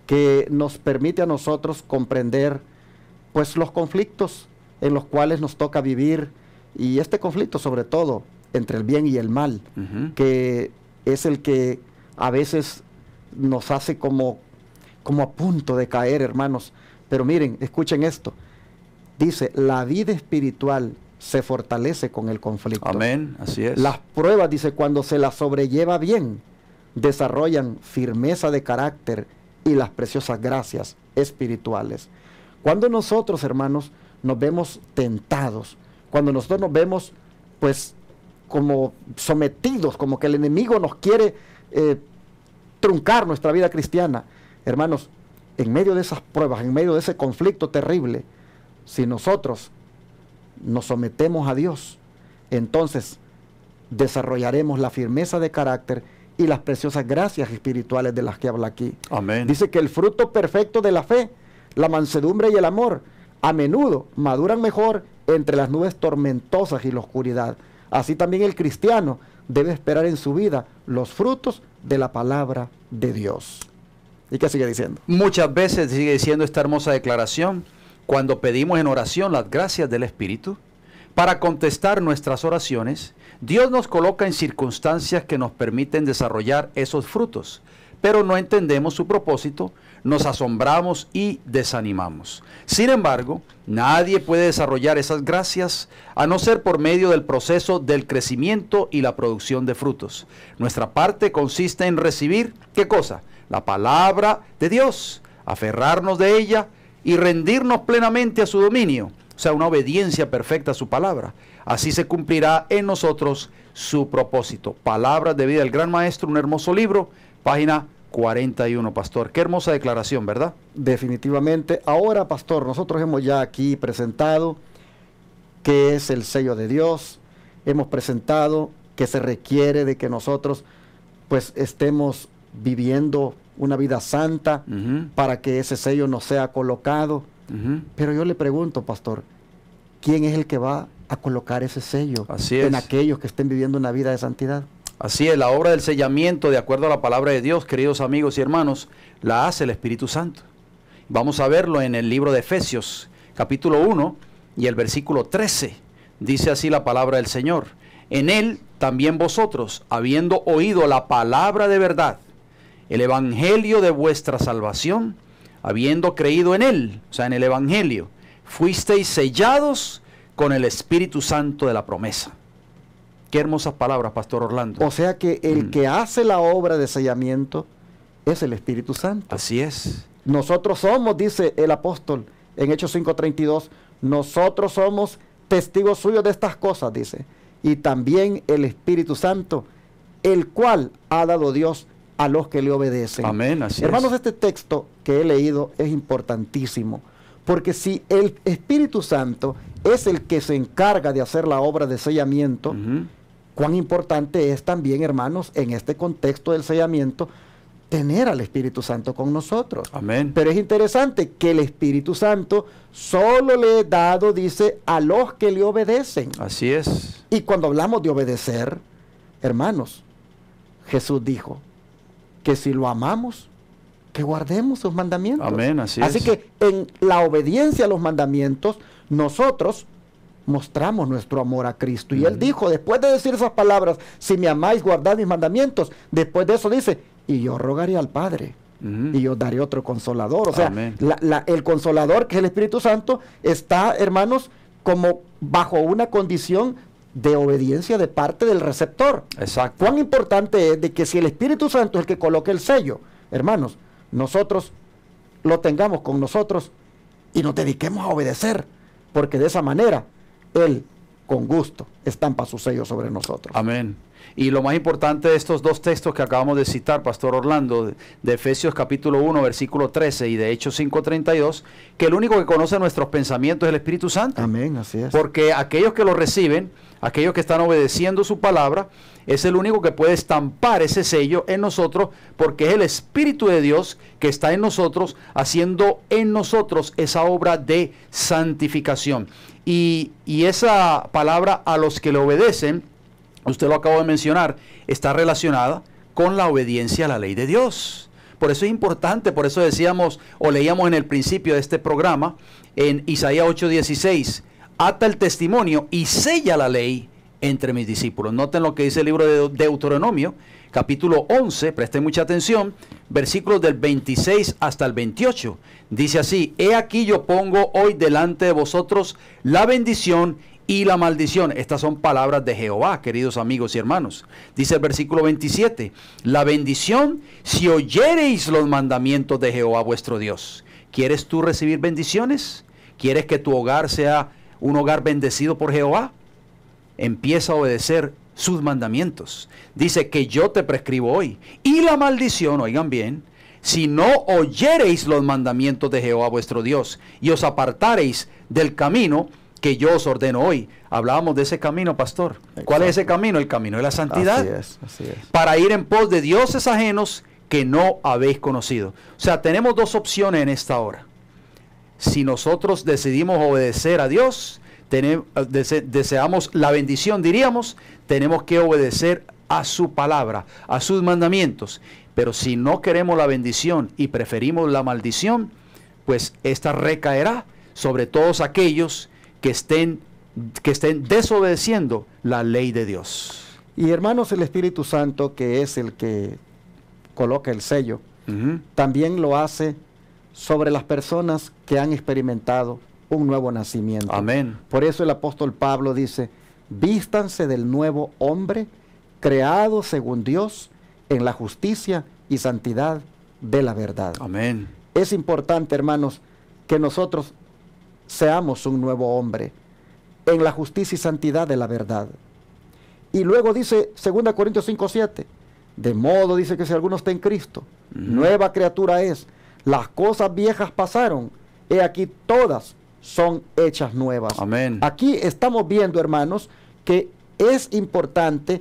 que nos permite a nosotros comprender pues los conflictos en los cuales nos toca vivir, y este conflicto sobre todo entre el bien y el mal, que es el que a veces nos hace como a punto de caer, hermanos. Pero miren, escuchen esto. Dice, la vida espiritual se fortalece con el conflicto. Amén, así es. Las pruebas, dice, cuando se las sobrelleva bien, desarrollan firmeza de carácter y las preciosas gracias espirituales. Cuando nosotros, hermanos, nos vemos tentados, cuando nosotros nos vemos, pues, como sometidos, como que el enemigo nos quiere truncar nuestra vida cristiana, hermanos, en medio de esas pruebas, en medio de ese conflicto terrible, si nosotros nos sometemos a Dios, entonces desarrollaremos la firmeza de carácter y las preciosas gracias espirituales de las que habla aquí. Amén. Dice que el fruto perfecto de la fe, la mansedumbre y el amor, a menudo maduran mejor entre las nubes tormentosas y la oscuridad. Así también el cristiano debe esperar en su vida los frutos de la palabra de Dios. ¿Y qué sigue diciendo? Muchas veces sigue diciendo esta hermosa declaración: cuando pedimos en oración las gracias del Espíritu para contestar nuestras oraciones, Dios nos coloca en circunstancias que nos permiten desarrollar esos frutos, pero no entendemos su propósito, nos asombramos y desanimamos. Sin embargo, nadie puede desarrollar esas gracias a no ser por medio del proceso del crecimiento y la producción de frutos. Nuestra parte consiste en recibir, ¿qué cosa? La palabra de Dios, aferrarnos de ella y rendirnos plenamente a su dominio, o sea, una obediencia perfecta a su palabra. Así se cumplirá en nosotros su propósito. Palabras de vida del Gran Maestro, un hermoso libro, página 41, pastor. Qué hermosa declaración, ¿verdad? Definitivamente. Ahora, pastor, nosotros hemos ya aquí presentado qué es el sello de Dios. Hemos presentado que se requiere de que nosotros pues estemos viviendo una vida santa para que ese sello nos sea colocado. Pero yo le pregunto, pastor, ¿quién es el que va a colocar ese sello en aquellos que estén viviendo una vida de santidad? Así es, la obra del sellamiento, de acuerdo a la palabra de Dios, queridos amigos y hermanos, la hace el Espíritu Santo. Vamos a verlo en el libro de Efesios, capítulo 1 y el versículo 13. Dice así la palabra del Señor: en él también vosotros, habiendo oído la palabra de verdad, el evangelio de vuestra salvación, habiendo creído en él, o sea, en el evangelio, fuisteis sellados con el Espíritu Santo de la promesa. Qué hermosas palabras, pastor Orlando. O sea que el que hace la obra de sellamiento es el Espíritu Santo. Así es. Nosotros somos, dice el apóstol en Hechos 5:32, nosotros somos testigos suyos de estas cosas, dice, y también el Espíritu Santo, el cual ha dado Dios a los que le obedecen. Amén, así Hermanos, es. este texto que he leído es importantísimo, porque si el Espíritu Santo es el que se encarga de hacer la obra de sellamiento, cuán importante es también, hermanos, en este contexto del sellamiento, tener al Espíritu Santo con nosotros. Amén. Pero es interesante que el Espíritu Santo solo le he dado, dice, a los que le obedecen. Así es. Y cuando hablamos de obedecer, hermanos, Jesús dijo que si lo amamos, que guardemos sus mandamientos. Amén, así es. Así que en la obediencia a los mandamientos, nosotros mostramos nuestro amor a Cristo. Y Él dijo, después de decir esas palabras, si me amáis, guardad mis mandamientos, después de eso dice, y yo rogaré al Padre, y yo daré otro consolador. O sea, el consolador, que es el Espíritu Santo, está, hermanos, como bajo una condición de obediencia de parte del receptor. Exacto. Cuán importante es de que si el Espíritu Santo es el que coloque el sello, hermanos, nosotros lo tengamos con nosotros y nos dediquemos a obedecer, porque de esa manera Él con gusto estampa su sello sobre nosotros. Amén. Y lo más importante de estos dos textos que acabamos de citar, pastor Orlando, de Efesios capítulo 1, versículo 13 y de Hechos 5:32, que el único que conoce nuestros pensamientos es el Espíritu Santo. Amén, así es. Porque aquellos que lo reciben, aquellos que están obedeciendo su palabra, es el único que puede estampar ese sello en nosotros, porque es el Espíritu de Dios que está en nosotros, haciendo en nosotros esa obra de santificación. Y esa palabra, a los que le obedecen, usted lo acabó de mencionar, está relacionada con la obediencia a la ley de Dios. Por eso es importante, por eso decíamos o leíamos en el principio de este programa, en Isaías 8:16, ata el testimonio y sella la ley entre mis discípulos. Noten lo que dice el libro de Deuteronomio, capítulo 11, presten mucha atención, versículos del 26 hasta el 28. Dice así: he aquí yo pongo hoy delante de vosotros la bendición y la maldición. Estas son palabras de Jehová, queridos amigos y hermanos. Dice el versículo 27, la bendición si oyereis los mandamientos de Jehová vuestro Dios. ¿Quieres tú recibir bendiciones? ¿Quieres que tu hogar sea un hogar bendecido por Jehová? Empieza a obedecer sus mandamientos. Dice que yo te prescribo hoy. Y la maldición, oigan bien, si no oyereis los mandamientos de Jehová vuestro Dios y os apartareis del camino que yo os ordeno hoy. Hablábamos de ese camino, pastor. Exacto. ¿Cuál es ese camino? El camino de la santidad. Así es. Para ir en pos de dioses ajenos que no habéis conocido. O sea, tenemos dos opciones en esta hora. Si nosotros decidimos obedecer a Dios, deseamos la bendición, diríamos, tenemos que obedecer a su palabra, a sus mandamientos. Pero si no queremos la bendición y preferimos la maldición, pues esta recaerá sobre todos aquellos que estén desobedeciendo la ley de Dios. Y hermanos, el Espíritu Santo, que es el que coloca el sello, también lo hace sobre las personas que han experimentado un nuevo nacimiento. Amén. Por eso el apóstol Pablo dice: vístanse del nuevo hombre, creado según Dios, en la justicia y santidad de la verdad. Amén. Es importante, hermanos, que nosotros seamos un nuevo hombre en la justicia y santidad de la verdad. Y luego dice 2 Corintios 5:7, de modo, dice, que si alguno está en Cristo, nueva criatura es, las cosas viejas pasaron, he aquí todas son hechas nuevas. Amén. Aquí estamos viendo, hermanos, que es importante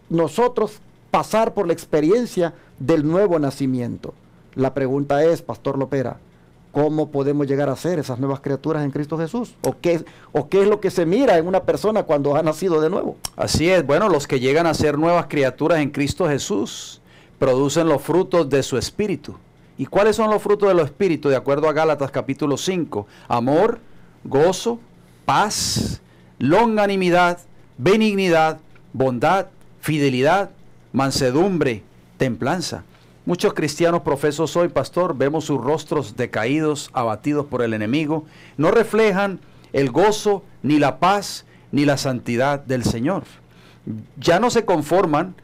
nosotros pasar por la experiencia del nuevo nacimiento. La pregunta es, Pastor Lopera, ¿cómo podemos llegar a ser esas nuevas criaturas en Cristo Jesús? ¿O qué es lo que se mira en una persona cuando ha nacido de nuevo? Así es. Bueno, los que llegan a ser nuevas criaturas en Cristo Jesús producen los frutos de su espíritu. ¿Y cuáles son los frutos de los espíritus? De acuerdo a Gálatas capítulo 5. Amor, gozo, paz, longanimidad, benignidad, bondad, fidelidad, mansedumbre, templanza. Muchos cristianos profesos hoy, pastor, vemos sus rostros decaídos, abatidos por el enemigo. No reflejan el gozo, ni la paz, ni la santidad del Señor. Ya no se conforman,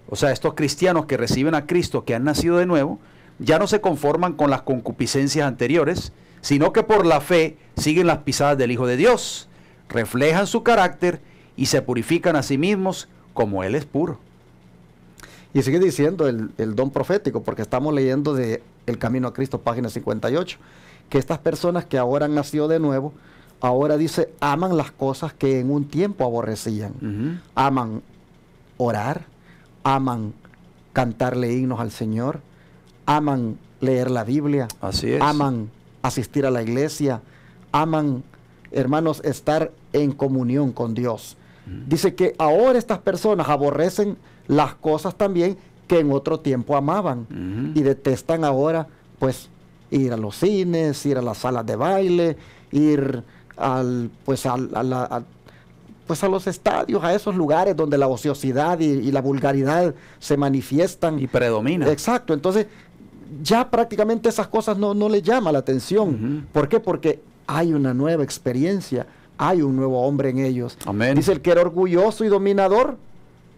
o sea, estos cristianos que reciben a Cristo, que han nacido de nuevo, ya no se conforman con las concupiscencias anteriores, sino que por la fe siguen las pisadas del Hijo de Dios, reflejan su carácter y se purifican a sí mismos como Él es puro. Y sigue diciendo el don profético, porque estamos leyendo de El Camino a Cristo, página 58, que estas personas que ahora han nacido de nuevo, ahora dice, aman las cosas que en un tiempo aborrecían. Aman orar, aman cantarle himnos al Señor, aman leer la Biblia, así es, aman asistir a la iglesia, aman, hermanos, estar en comunión con Dios. Dice que ahora estas personas aborrecen las cosas también que en otro tiempo amaban y detestan ahora, pues, ir a los cines, ir a las salas de baile, ir a los estadios, a esos lugares donde la ociosidad y la vulgaridad se manifiestan. Y predomina. Exacto. Entonces, ya prácticamente esas cosas no le llama la atención. ¿Por qué? Porque hay una nueva experiencia, hay un nuevo hombre en ellos. Amén. Dice, el que era orgulloso y dominador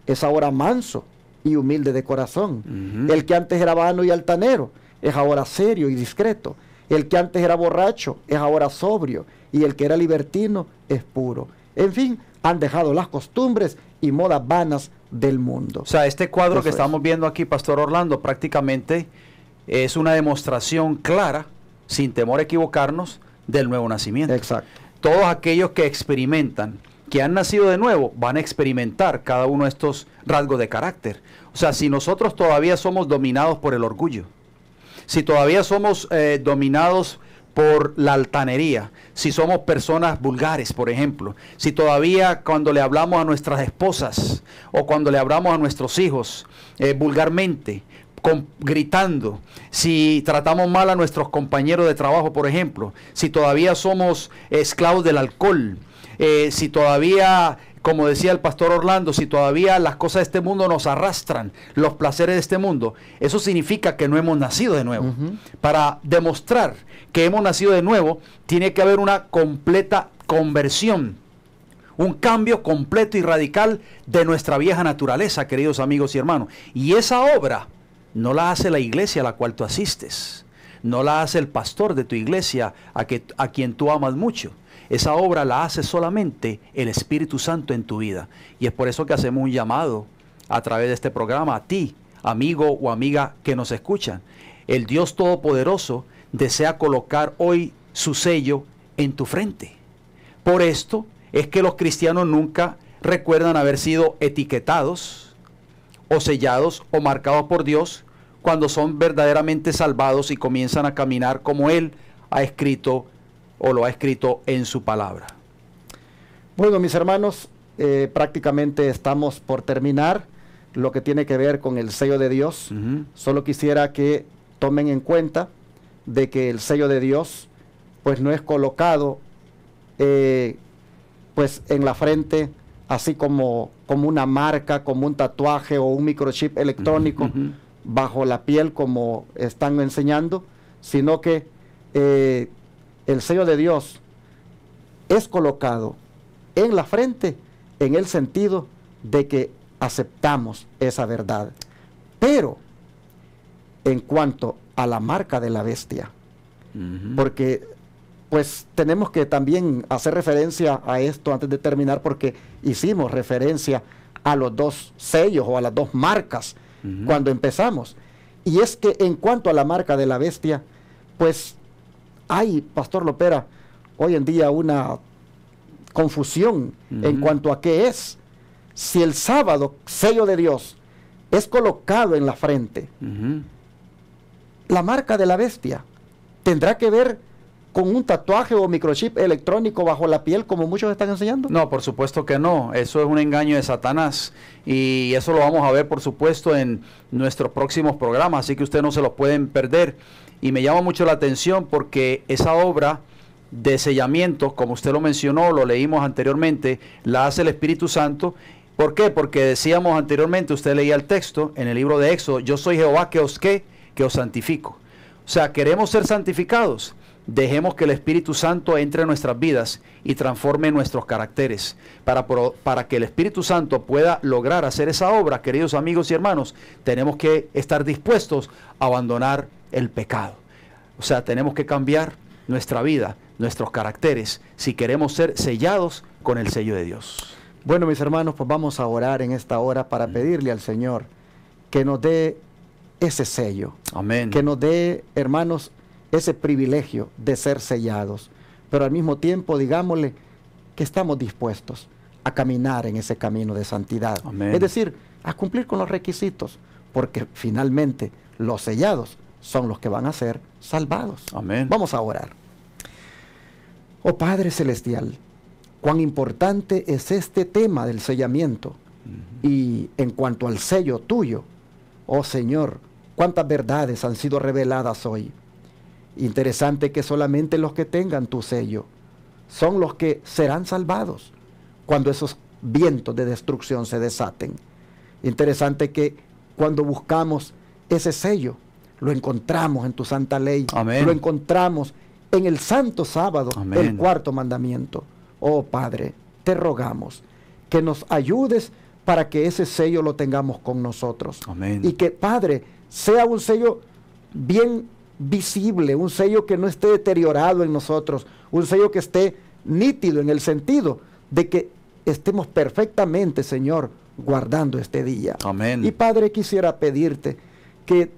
es ahora manso y humilde de corazón. El que antes era vano y altanero es ahora serio y discreto. El que antes era borracho es ahora sobrio, y el que era libertino es puro. En fin, han dejado las costumbres y modas vanas del mundo. O sea, este cuadro Eso que estamos viendo aquí, Pastor Orlando, prácticamente es una demostración clara, sin temor a equivocarnos, del nuevo nacimiento. Exacto. Todos aquellos que experimentan, que han nacido de nuevo, van a experimentar cada uno de estos rasgos de carácter. O sea, si nosotros todavía somos dominados por el orgullo, si todavía somos dominados por la altanería, si somos personas vulgares, por ejemplo, si todavía cuando le hablamos a nuestras esposas o cuando le hablamos a nuestros hijos vulgarmente, gritando, si tratamos mal a nuestros compañeros de trabajo, por ejemplo, si todavía somos esclavos del alcohol, si todavía, como decía el pastor Orlando, si todavía las cosas de este mundo nos arrastran, los placeres de este mundo, eso significa que no hemos nacido de nuevo. Para demostrar que hemos nacido de nuevo, tiene que haber una completa conversión, un cambio completo y radical de nuestra vieja naturaleza, queridos amigos y hermanos. Y esa obra no la hace la iglesia a la cual tú asistes, no la hace el pastor de tu iglesia a quien tú amas mucho. Esa obra la hace solamente el Espíritu Santo en tu vida. Y es por eso que hacemos un llamado a través de este programa a ti, amigo o amiga que nos escuchan. El Dios Todopoderoso desea colocar hoy su sello en tu frente. Por esto es que los cristianos nunca recuerdan haber sido etiquetados o sellados o marcados por Dios cuando son verdaderamente salvados y comienzan a caminar como Él ha escrito o lo ha escrito en su palabra. Bueno, mis hermanos, prácticamente estamos por terminar lo que tiene que ver con el sello de Dios. Solo quisiera que tomen en cuenta de que el sello de Dios pues no es colocado pues en la frente así como una marca, como un tatuaje o un microchip electrónico bajo la piel como están enseñando, sino que el sello de Dios es colocado en la frente en el sentido de que aceptamos esa verdad. Pero en cuanto a la marca de la bestia, porque pues tenemos que también hacer referencia a esto antes de terminar, porque hicimos referencia a los dos sellos o a las dos marcas cuando empezamos. Y es que en cuanto a la marca de la bestia, pues hay, Pastor Lopera, hoy en día una confusión en cuanto a qué es. Si el sábado, sello de Dios, es colocado en la frente, la marca de la bestia tendrá que ver con un tatuaje o microchip electrónico bajo la piel, como muchos están enseñando. No, por supuesto que no. Eso es un engaño de Satanás. Y eso lo vamos a ver, por supuesto, en nuestros próximos programas. Así que ustedes no se los pueden perder. Y me llama mucho la atención porque esa obra de sellamiento, como usted lo mencionó, lo leímos anteriormente, la hace el Espíritu Santo. ¿Por qué? Porque decíamos anteriormente, usted leía el texto en el libro de Éxodo, yo soy Jehová que os santifico. O sea, queremos ser santificados. Dejemos que el Espíritu Santo entre en nuestras vidas y transforme nuestros caracteres. Para que el Espíritu Santo pueda lograr hacer esa obra, queridos amigos y hermanos, tenemos que estar dispuestos a abandonar el pecado. O sea, tenemos que cambiar nuestra vida, nuestros caracteres, si queremos ser sellados con el sello de Dios. Bueno, mis hermanos, pues vamos a orar en esta hora para pedirle al Señor que nos dé ese sello. Amén. Que nos dé, hermanos, ese privilegio de ser sellados, pero al mismo tiempo digámosle que estamos dispuestos a caminar en ese camino de santidad. Amén. Es decir, a cumplir con los requisitos, porque finalmente los sellados son los que van a ser salvados. Amén. Vamos a orar. Oh Padre Celestial, cuán importante es este tema del sellamiento. Y en cuanto al sello tuyo, oh Señor, cuántas verdades han sido reveladas hoy. Interesante que solamente los que tengan tu sello son los que serán salvados cuando esos vientos de destrucción se desaten. Interesante que cuando buscamos ese sello, lo encontramos en tu santa ley. Amén. Lo encontramos en el santo sábado, Amén. el cuarto mandamiento. Oh Padre, te rogamos que nos ayudes para que ese sello lo tengamos con nosotros. Amén. Y que, Padre, sea un sello bien visible, un sello que no esté deteriorado en nosotros, un sello que esté nítido en el sentido de que estemos perfectamente, Señor, guardando este día. Amén. Y Padre, quisiera pedirte que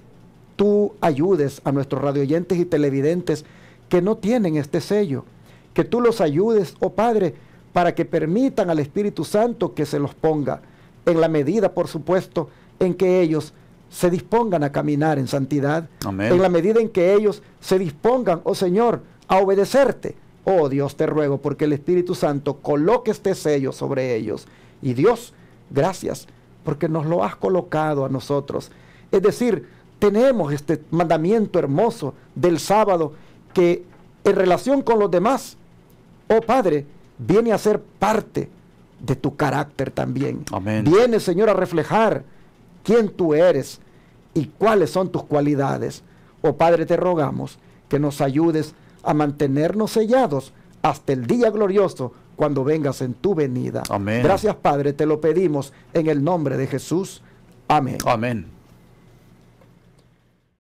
tú ayudes a nuestros radioyentes y televidentes que no tienen este sello, que tú los ayudes, oh Padre, para que permitan al Espíritu Santo que se los ponga, en la medida, por supuesto, en que ellos se dispongan a caminar en santidad. Amén. En la medida en que ellos se dispongan, oh Señor, a obedecerte. Oh Dios, te ruego porque el Espíritu Santo coloque este sello sobre ellos. Y Dios, gracias porque nos lo has colocado a nosotros. Es decir, tenemos este mandamiento hermoso del sábado que en relación con los demás, oh Padre, viene a ser parte de tu carácter también. Amén. Viene, Señor, a reflejar quién tú eres y cuáles son tus cualidades. Oh Padre, te rogamos que nos ayudes a mantenernos sellados hasta el día glorioso cuando vengas en tu venida. Amén. Gracias, Padre, te lo pedimos en el nombre de Jesús. Amén. Amén.